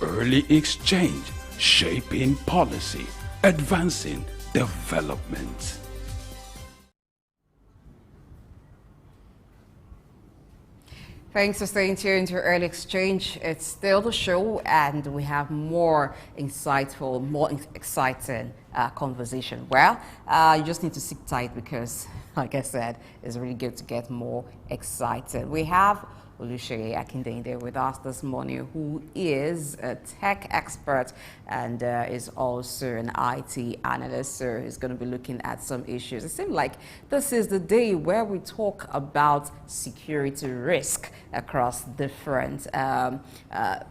Early Exchange, shaping policy, advancing development. Thanks for staying tuned to Early Exchange. It's still the show, and we have more insightful, more exciting conversation. Well, you just need to sit tight because, like I said, it's really good to get more excited. We have Oluseyi Akindele with us this morning, who is a tech expert and is also an IT analyst. So he's going to be looking at some issues. It seems like this is the day where we talk about security risk across different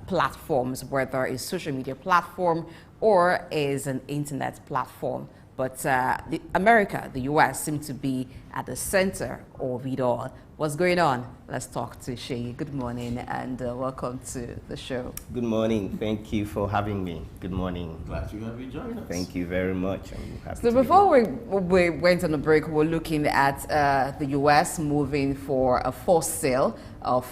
platforms, whether it's social media platform or is an internet platform. But America, the US, seem to be at the center of it all. What's going on? Let's talk to Seyi. Good morning and welcome to the show. Good morning. Thank you for having me. Good morning. Glad to have you join us. Thank you very much. I'm happy So before we went on a break, we're looking at the US moving for a forced sale of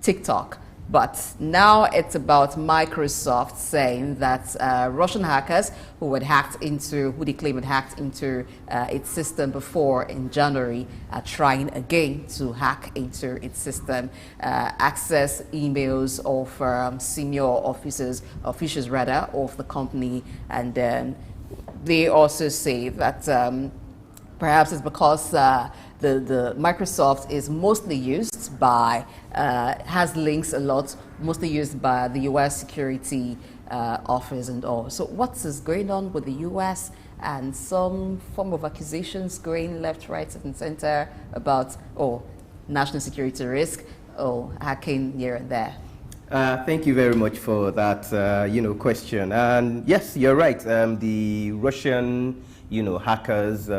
TikTok But now it's about Microsoft saying that Russian hackers who they claim had hacked into its system before in January are trying again to hack into its system, access emails of senior officers of the company, and then they also say that perhaps it's because the Microsoft is mostly used by, has links a lot, mostly used by the U.S. security office and all. So what is going on with the U.S. and some form of accusations going left, right, and center about, national security risk, hacking here and there? Thank you very much for that, question. And yes, you're right. The Russian, hackers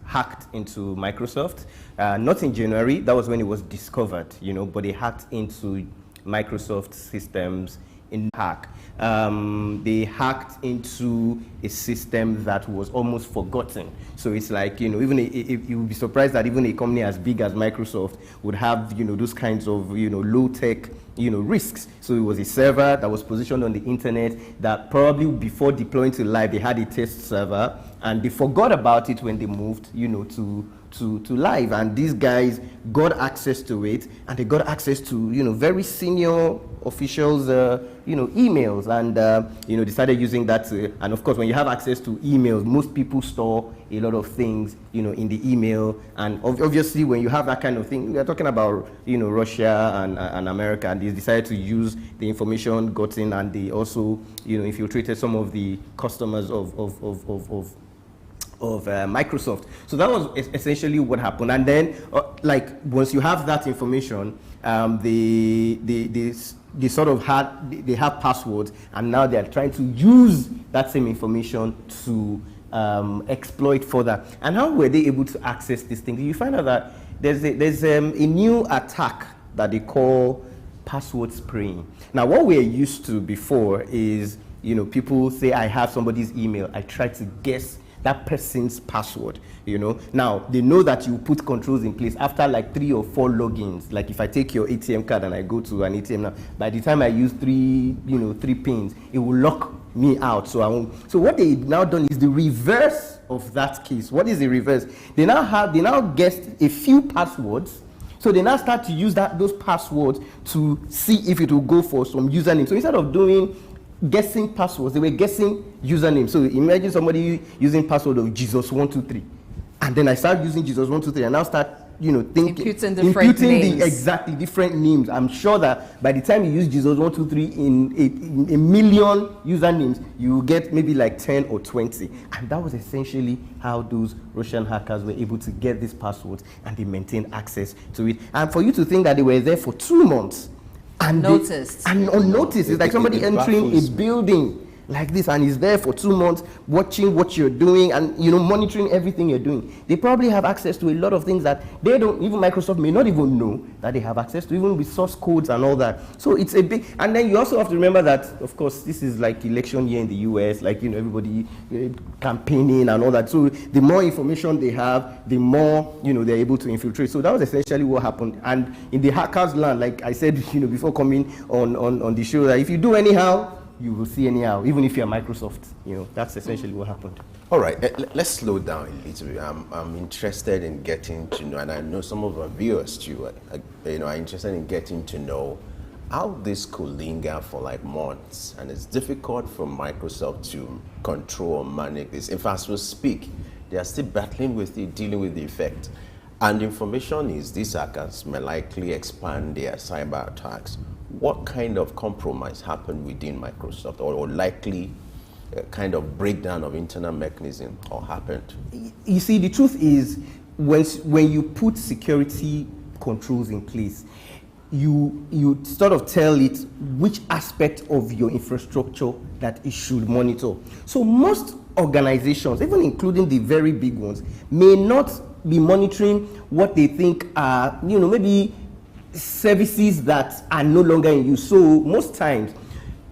hacked into Microsoft. Not in January. That was when it was discovered. But they hacked into Microsoft systems in hack. They hacked into a system that was almost forgotten. So it's like, even if you would be surprised that even a company as big as Microsoft would have, those kinds of, low-tech, risks. So it was a server that was positioned on the internet that probably before deploying to live, they had a test server and they forgot about it when they moved, to live. And these guys got access to it, and they got access to, very senior officials, emails, and, decided using that. And of course, when you have access to emails, most people store a lot of things, in the email. And obviously, when you have that kind of thing, we are talking about, Russia and America, and they decided to use the information gotten, and they also, infiltrated some of the customers of Microsoft. So that was essentially what happened. And then, once you have that information, they sort of they have passwords, and now they are trying to use that same information to exploit further. And how were they able to access this thing? You find out that there's a new attack that they call password spraying. Now, what we're used to before is, people say, I have somebody's email, I try to guess that person's password, Now, they know that you put controls in place after like 3 or 4 logins. Like if I take your ATM card and I go to an ATM now, by the time I use 3 pins, it will lock me out. So I won't. So what they now done is the reverse of that case. What is the reverse? They now guessed a few passwords. So they now start to use those passwords to see if it will go for some username. So instead of doing guessing passwords, they were guessing usernames. So imagine somebody using password of Jesus123, and then I start using Jesus123, and now start imputing the exactly different names. I'm sure that by the time you use Jesus123 in a million usernames, you get maybe like 10 or 20. And that was essentially how those Russian hackers were able to get these passwords, and they maintained access to it. And for you to think that they were there for 2 months and unnoticed, it's like somebody entering a building like this and is there for 2 months watching what you're doing and monitoring everything you're doing. They probably have access to a lot of things that they don't, even Microsoft may not even know that they have access to, even with source codes and all that. So it's a big, and then you also have to remember that, of course, this is like election year in the US, like everybody campaigning and all that. So the more information they have, the more they're able to infiltrate. So that was essentially what happened. And in the hackers land, like I said before coming on the show, that if you do anyhow, you will see anyhow, even if you're Microsoft. That's essentially what happened. All right, let's slow down a little bit. I'm interested in getting to know, and I know some of our viewers too, are interested in getting to know how this could linger for like months, and it's difficult for Microsoft to control or manage this. In fact, as we speak, they are still battling with it, dealing with the effect. And the information is these hackers may likely expand their cyber attacks. What kind of compromise happened within Microsoft, or likely kind of breakdown of internal mechanism or happened? You see, the truth is, when you put security controls in place, you sort of tell it which aspect of your infrastructure that it should monitor. So most organizations, even including the very big ones, may not be monitoring what they think are, maybe services that are no longer in use. So most times,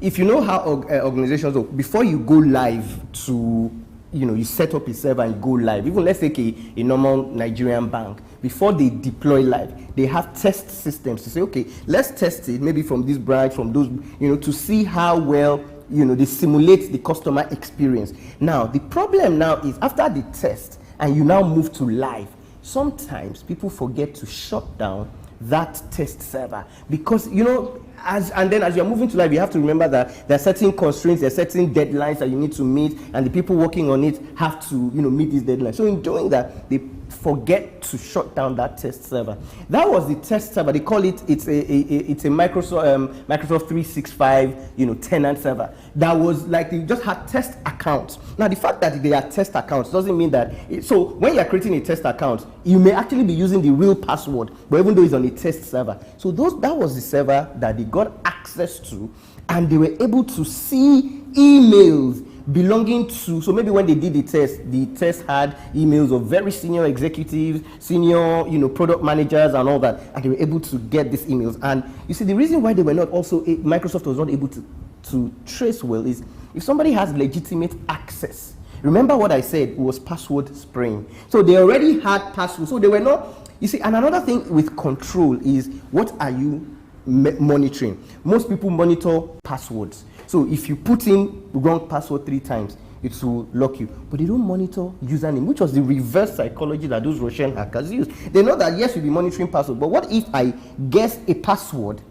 if you know how organizations work, before you go live to you set up a server and go live. Even let's take a normal Nigerian bank. Before they deploy live, they have test systems to say, okay, let's test it maybe from this branch, from those, to see how well, they simulate the customer experience. Now, the problem now is after the test and you now move to live, sometimes people forget to shut down that test server because, and then as you're moving to live, you have to remember that there are certain constraints, there are certain deadlines that you need to meet, and the people working on it have to, meet these deadlines. So in doing that, they forget to shut down that test server. That was the test server. They call it, it's a Microsoft 365, tenant server. That was like, they just had test accounts. Now, the fact that they are test accounts doesn't mean that, so when you're creating a test account, you may actually be using the real password, but even though it's on a test server. So that was the server that they got access to, and they were able to see emails belonging to, so maybe when they did the test had emails of very senior executives, senior, product managers and all that, and they were able to get these emails. And you see, the reason why they were not also, Microsoft was not able to trace well is if somebody has legitimate access. Remember what I said, it was password spraying. So they already had passwords, so they were not, you see, and another thing with control is, what are you monitoring? Most people monitor passwords. So if you put in wrong password 3 times, it will lock you. But they don't monitor username, which was the reverse psychology that those Russian hackers use. They know that, yes, you'll be monitoring password, but what if I guess a password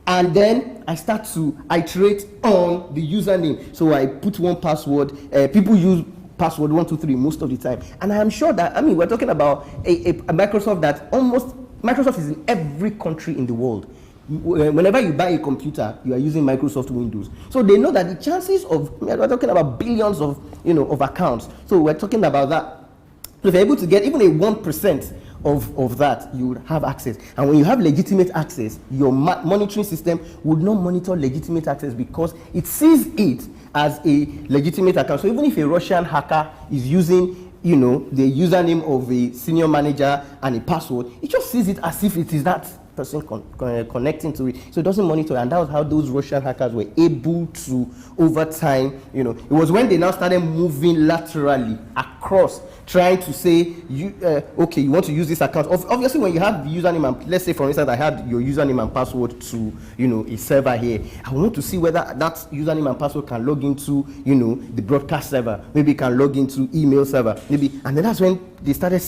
and then I start to iterate on the username? So I put one password, people use password 1, 2, 3 most of the time. And I am sure that, we're talking about a Microsoft that Microsoft is in every country in the world. Whenever you buy a computer, you are using Microsoft Windows. So they know that the chances of, we're talking about billions of, of accounts. So we're talking about that. So if you're able to get even a 1% of that, you would have access. And when you have legitimate access, your monitoring system would not monitor legitimate access because it sees it as a legitimate account. So even if a Russian hacker is using, the username of a senior manager and a password, it just sees it as if it is that person connecting to it, so it doesn't monitor. And that was how those Russian hackers were able to, over time, it was when they now started moving laterally across, trying to say, okay, you want to use this account. Obviously, when you have the username and, let's say, for instance, I had your username and password to, a server here, I want to see whether that username and password can log into, the broadcast server, maybe it can log into email server, maybe, and then that's when they started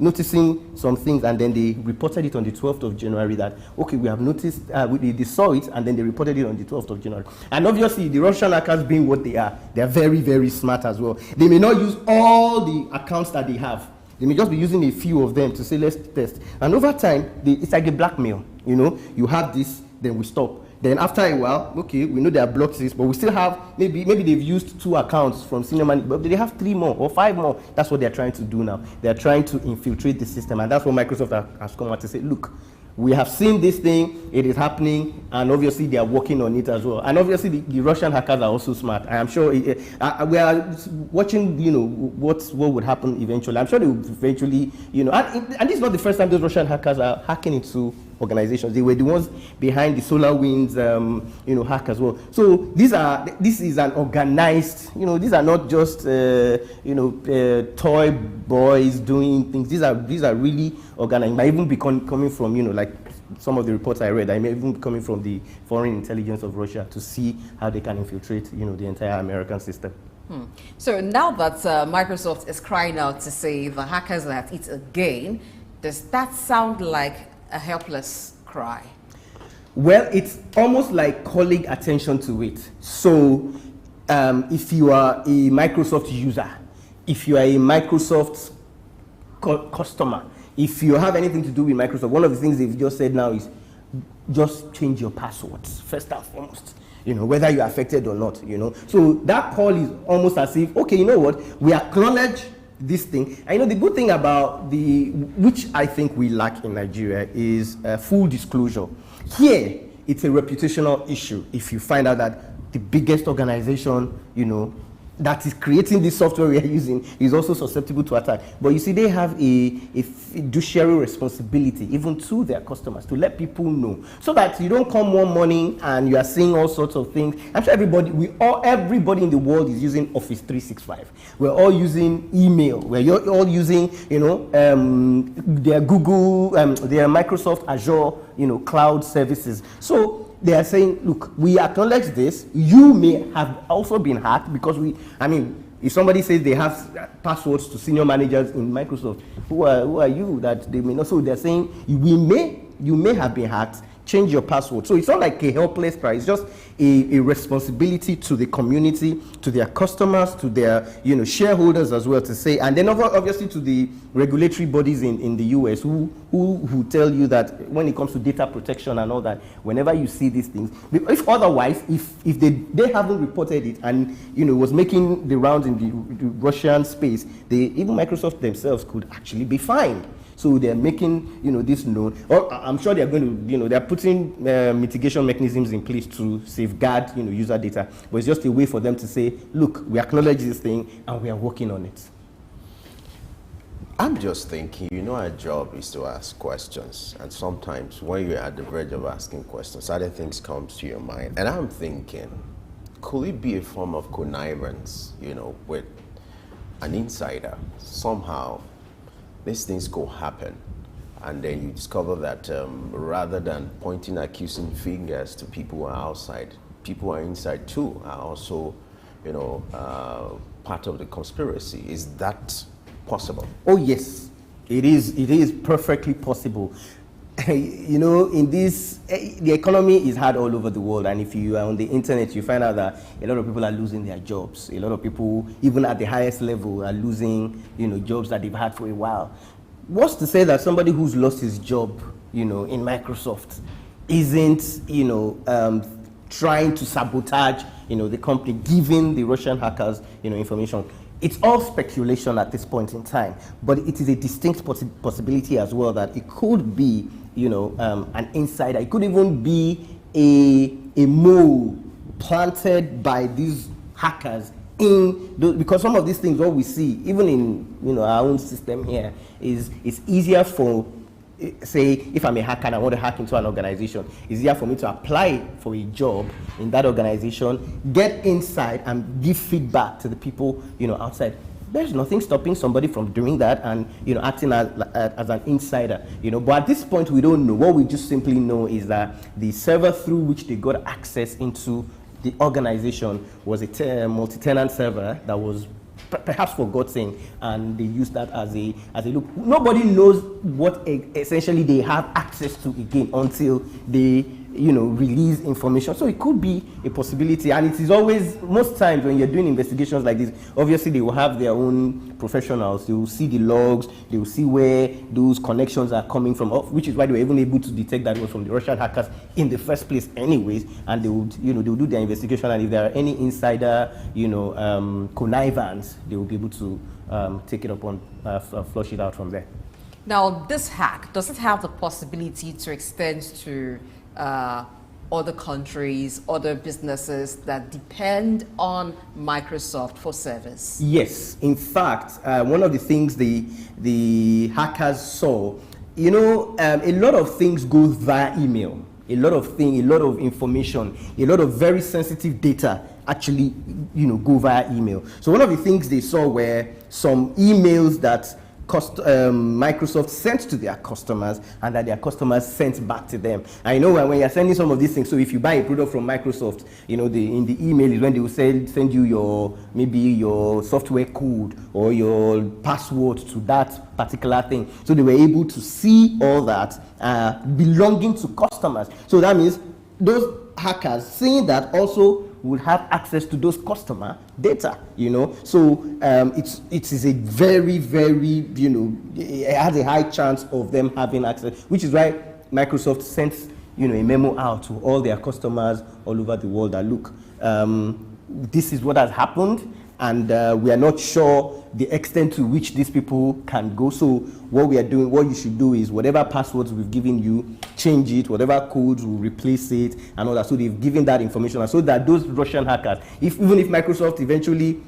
noticing some things, and then they reported it on the 12th of January that, okay, we have noticed, they saw it, and then they reported it on the 12th of January. And obviously, the Russian hackers being what they are very, very smart as well. They may not use all the accounts that they have. They may just be using a few of them to say, let's test. And over time, it's like a blackmail. You have this, then we stop. Then after a while, okay, we know they have blocked this, but we still have, maybe they've used 2 accounts from senior management, but they have 3 more or 5 more. That's what they're trying to do now. They're trying to infiltrate the system, and that's what Microsoft has come out to say, look, we have seen this thing, it is happening, and obviously they are working on it as well. And obviously the Russian hackers are also smart. I am sure we are watching, what would happen eventually. I'm sure they will eventually, and this is not the first time those Russian hackers are hacking into organizations. They were the ones behind the SolarWinds, hack as well. So this is an organized, these are not just, toy boys doing things. These are really organized. It might even be coming from, like some of the reports I read, I may even be coming from the foreign intelligence of Russia to see how they can infiltrate, the entire American system. So now that Microsoft is crying out to say the hackers are at it again, does that sound like a helpless cry? Well, it's almost like calling attention to it. So if you are a Microsoft user, if you are a Microsoft customer, if you have anything to do with Microsoft, one of the things they've just said now is just change your passwords, first and foremost. Whether you're affected or not, So that call is almost as if, okay, you know what, we acknowledge this thing. And the good thing about which I think we lack in Nigeria is full disclosure. Here, it's a reputational issue if you find out that the biggest organization, that is creating this software we are using is also susceptible to attack. But you see, they have a fiduciary responsibility even to their customers to let people know, so that you don't come one morning and you are seeing all sorts of things. I'm sure everybody in the world is using Office 365. We're all using email. We're all using, their Google, their Microsoft Azure, cloud services. So they are saying, look, we acknowledge this. You may have also been hacked because if somebody says they have passwords to senior managers in Microsoft, who are you that they may not? So they're saying you may have been hacked. Change your password. So it's not like a helpless cry. It's just a responsibility to the community, to their customers, to their shareholders as well to say, and then obviously to the regulatory bodies in the US who tell you that when it comes to data protection and all that, whenever you see these things, if otherwise, if they haven't reported it and was making the rounds in the Russian space, even Microsoft themselves could actually be fined. So they're making, this known. Or I'm sure they're going to, they're putting mitigation mechanisms in place to safeguard, user data. But it's just a way for them to say, look, we acknowledge this thing and we are working on it. I'm just thinking, our job is to ask questions. And sometimes when you're at the verge of asking questions, other things come to your mind. And I'm thinking, could it be a form of connivance, with an insider somehow? These things go happen, and then you discover that rather than pointing accusing fingers to people who are outside, people who are inside too are also, part of the conspiracy. Is that possible? Oh yes, it is. It is perfectly possible. In this, the economy is hard all over the world, and if you are on the internet, you find out that a lot of people are losing their jobs. A lot of people, even at the highest level, are losing, jobs that they've had for a while. What's to say that somebody who's lost his job, in Microsoft, isn't, trying to sabotage, the company, giving the Russian hackers, information? It's all speculation at this point in time, but it is a distinct possibility as well that it could be, an insider. It could even be a mole planted by these hackers because some of these things, what we see, even in our own system here, is it's easier for, say, if I'm a hacker and I want to hack into an organization, it's easier for me to apply for a job in that organization, get inside and give feedback to the people, outside. There's nothing stopping somebody from doing that and, acting as an insider, But at this point, we don't know. What we just simply know is that the server through which they got access into the organization was a multi-tenant server that was perhaps forgotten, and they use that as a look. Nobody knows what essentially they have access to again until they release information. So it could be a possibility, and it is always, most times when you're doing investigations like this, obviously they will have their own professionals. They will see the logs, they will see where those connections are coming from, which is why they were even able to detect that it was from the Russian hackers in the first place anyways, and they would they will do their investigation, and if there are any insider connivance, they will be able to take it up on flush it out from there. Now, this hack, does it have the possibility to extend to other countries, other businesses that depend on Microsoft for service? Yes. In fact, one of the things the hackers saw, a lot of things go via email. A lot of information, a lot of very sensitive data actually, go via email. So one of the things they saw were some emails that Microsoft sent to their customers and that their customers sent back to them. I know when you're sending some of these things, so if you buy a product from Microsoft, in the email is when they will send you maybe your software code or your password to that particular thing. So they were able to see all that belonging to customers. So that means those hackers, seeing that, also would have access to those customer data, So it is a very, very, it has a high chance of them having access, which is why Microsoft sent, a memo out to all their customers all over the world that, look, this is what has happened, and we are not sure the extent to which these people can go. So what you should do is whatever passwords we've given you, change it, whatever codes will replace it, and all that. So they've given that information, and so that those Russian hackers, even if Microsoft eventually,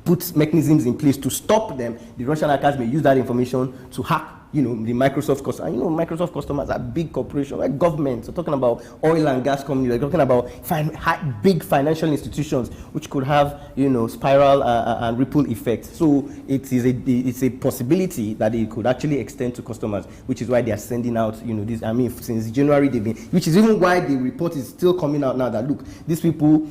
put mechanisms in place to stop them, the Russian hackers may use that information to hack, the Microsoft customers. Microsoft customers are big corporations, like governments. We're talking about oil and gas companies. We're talking about big financial institutions, which could have, spiral and ripple effect. So it's a possibility that it could actually extend to customers, which is why they are sending out, this. Since January they've been, which is even why the report is still coming out now that look, these people.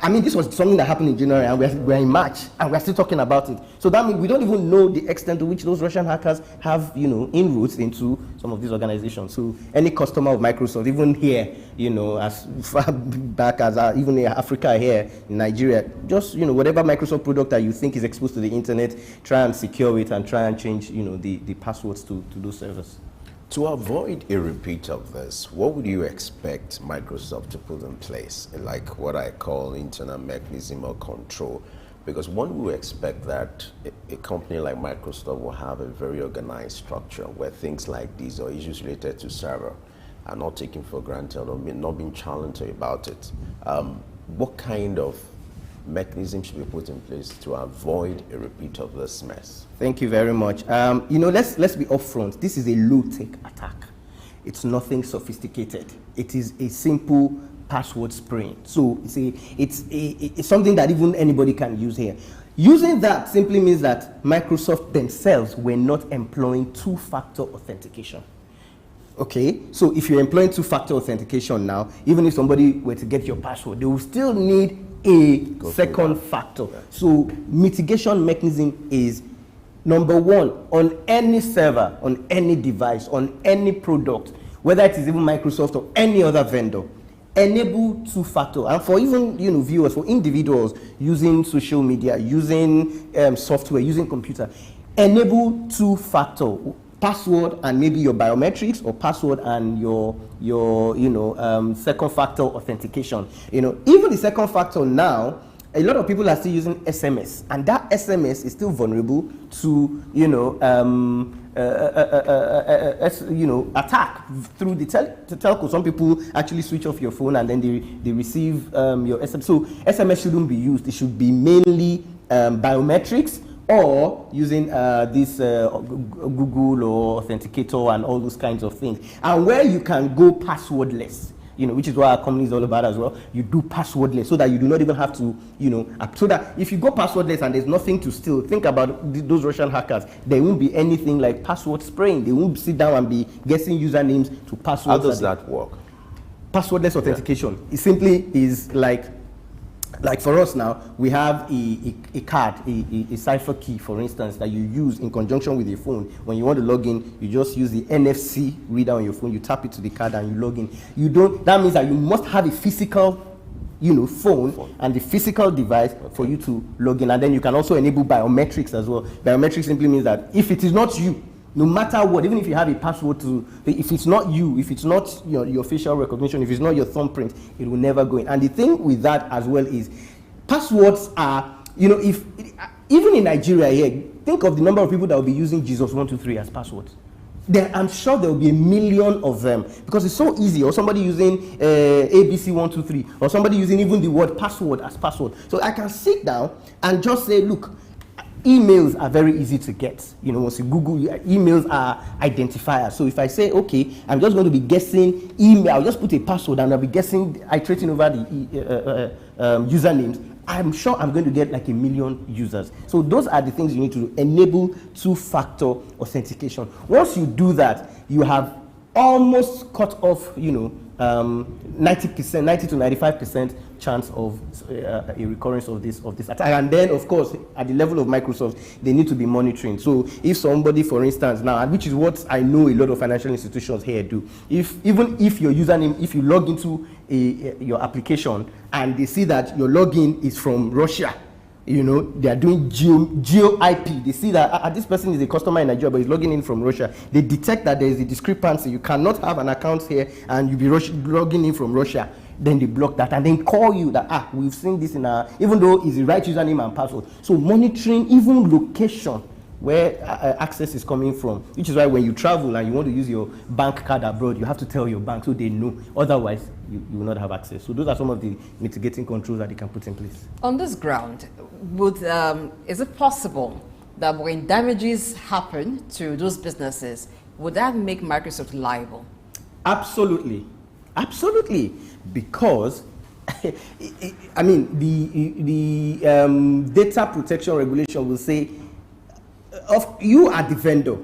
This was something that happened in January, and we're in March, and we're still talking about it. So that means we don't even know the extent to which those Russian hackers have, inroads into some of these organizations. So any customer of Microsoft, even here, as far back as even in Africa here, in Nigeria, just, whatever Microsoft product that you think is exposed to the internet, try and secure it and try and change, the passwords to those servers. To avoid a repeat of this, what would you expect Microsoft to put in place, like what I call internal mechanism or control? Because one would expect that a company like Microsoft will have a very organized structure where things like these or issues related to server are not taken for granted or not being challenged about it. What kind of mechanism should be put in place to avoid a repeat of this mess? Thank you very much. Let's be upfront. This is a low-tech attack. It's nothing sophisticated. It is a simple password spraying. So it's something that even anybody can use here. Using that simply means that Microsoft themselves were not employing two-factor authentication. Okay, so if you're employing two-factor authentication now, even if somebody were to get your password, they will still need a second factor. So mitigation mechanism is number one, on any server, on any device, on any product, whether it is even Microsoft or any other vendor, enable two-factor. And for even viewers, for individuals using social media, using software, using computer, enable two-factor. Password and maybe your biometrics, or password and your second factor authentication. Even the second factor now, a lot of people are still using SMS, and that SMS is still vulnerable to attack through the telco. Some people actually switch off your phone and then they receive your SMS. So SMS shouldn't be used. It should be mainly biometrics, or using this Google or Authenticator and all those kinds of things. And where you can go passwordless, which is what our company is all about as well, you do passwordless so that you do not even have to, so that if you go passwordless and there's nothing to steal, think about those Russian hackers. There won't be anything like password spraying. They won't sit down and be guessing usernames to passwords. How does that work? Passwordless authentication. It simply is like for us now, we have a card, a cipher key, for instance, that you use in conjunction with your phone. When you want to log in, you just use the NFC reader on your phone, you tap it to the card and you log in. That means that you must have a physical phone and the physical device for you to log in. And then you can also enable biometrics as well. Biometrics simply means that if it is not you, no matter what, even if you have a password if it's not you, if it's not your facial recognition, if it's not your thumbprint, it will never go in. And the thing with that as well is, passwords are, if even in Nigeria here, think of the number of people that will be using Jesus123 as passwords. I'm sure there will be 1 million of them, because it's so easy. Or somebody using ABC123, or somebody using even the word password as password. So I can sit down and just say, look, emails are very easy to get. Once you Google, emails are identifiers. So if I say, okay, I'm just going to be guessing email, I'll just put a password and I'll be guessing, iterating over the usernames, I'm sure I'm going to get like 1 million users. So those are the things you need to do. Enable two-factor authentication. Once you do that, you have almost cut off, 90%, 90 to 95% chance of a recurrence of this attack. And then, of course, at the level of Microsoft, they need to be monitoring. So if somebody, for instance, now, which is what I know a lot of financial institutions here do, even if your username, if you log into your application and they see that your login is from Russia, they are doing geo IP. They see that this person is a customer in Nigeria, but is logging in from Russia. They detect that there is a discrepancy. You cannot have an account here and you be logging in from Russia. Then they block that and then call you that, we've seen this in even though it's the right username and password. So monitoring even location where access is coming from, which is why when you travel and you want to use your bank card abroad, you have to tell your bank so they know. Otherwise, you will not have access. So those are some of the mitigating controls that they can put in place. On this ground, is it possible that when damages happen to those businesses, would that make Microsoft liable? Absolutely. Absolutely. Because I mean, the data protection regulation will say, you are the vendor.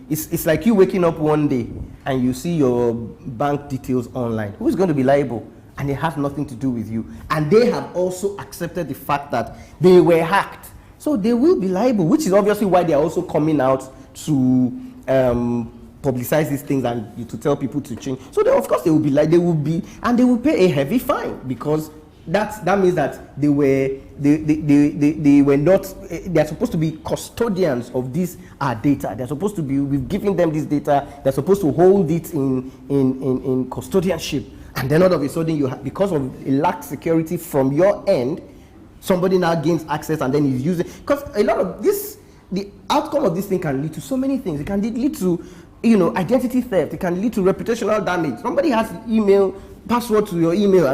It's like you waking up one day and you see your bank details online. Who is going to be liable? And it has nothing to do with you. And they have also accepted the fact that they were hacked. So they will be liable, which is obviously why they are also coming out to publicize these things and to tell people to change. So of course they will be and they will pay a heavy fine, because that means that they were not. They are supposed to be custodians of this data. They're supposed to be. We've given them this data. They're supposed to hold it in custodianship. And then all of a sudden, because of a lack of security from your end, somebody now gains access and then is using. Because a lot of this, the outcome of this thing can lead to so many things. It can lead to, identity theft. It can lead to reputational damage. Somebody has email password to your email. I mean,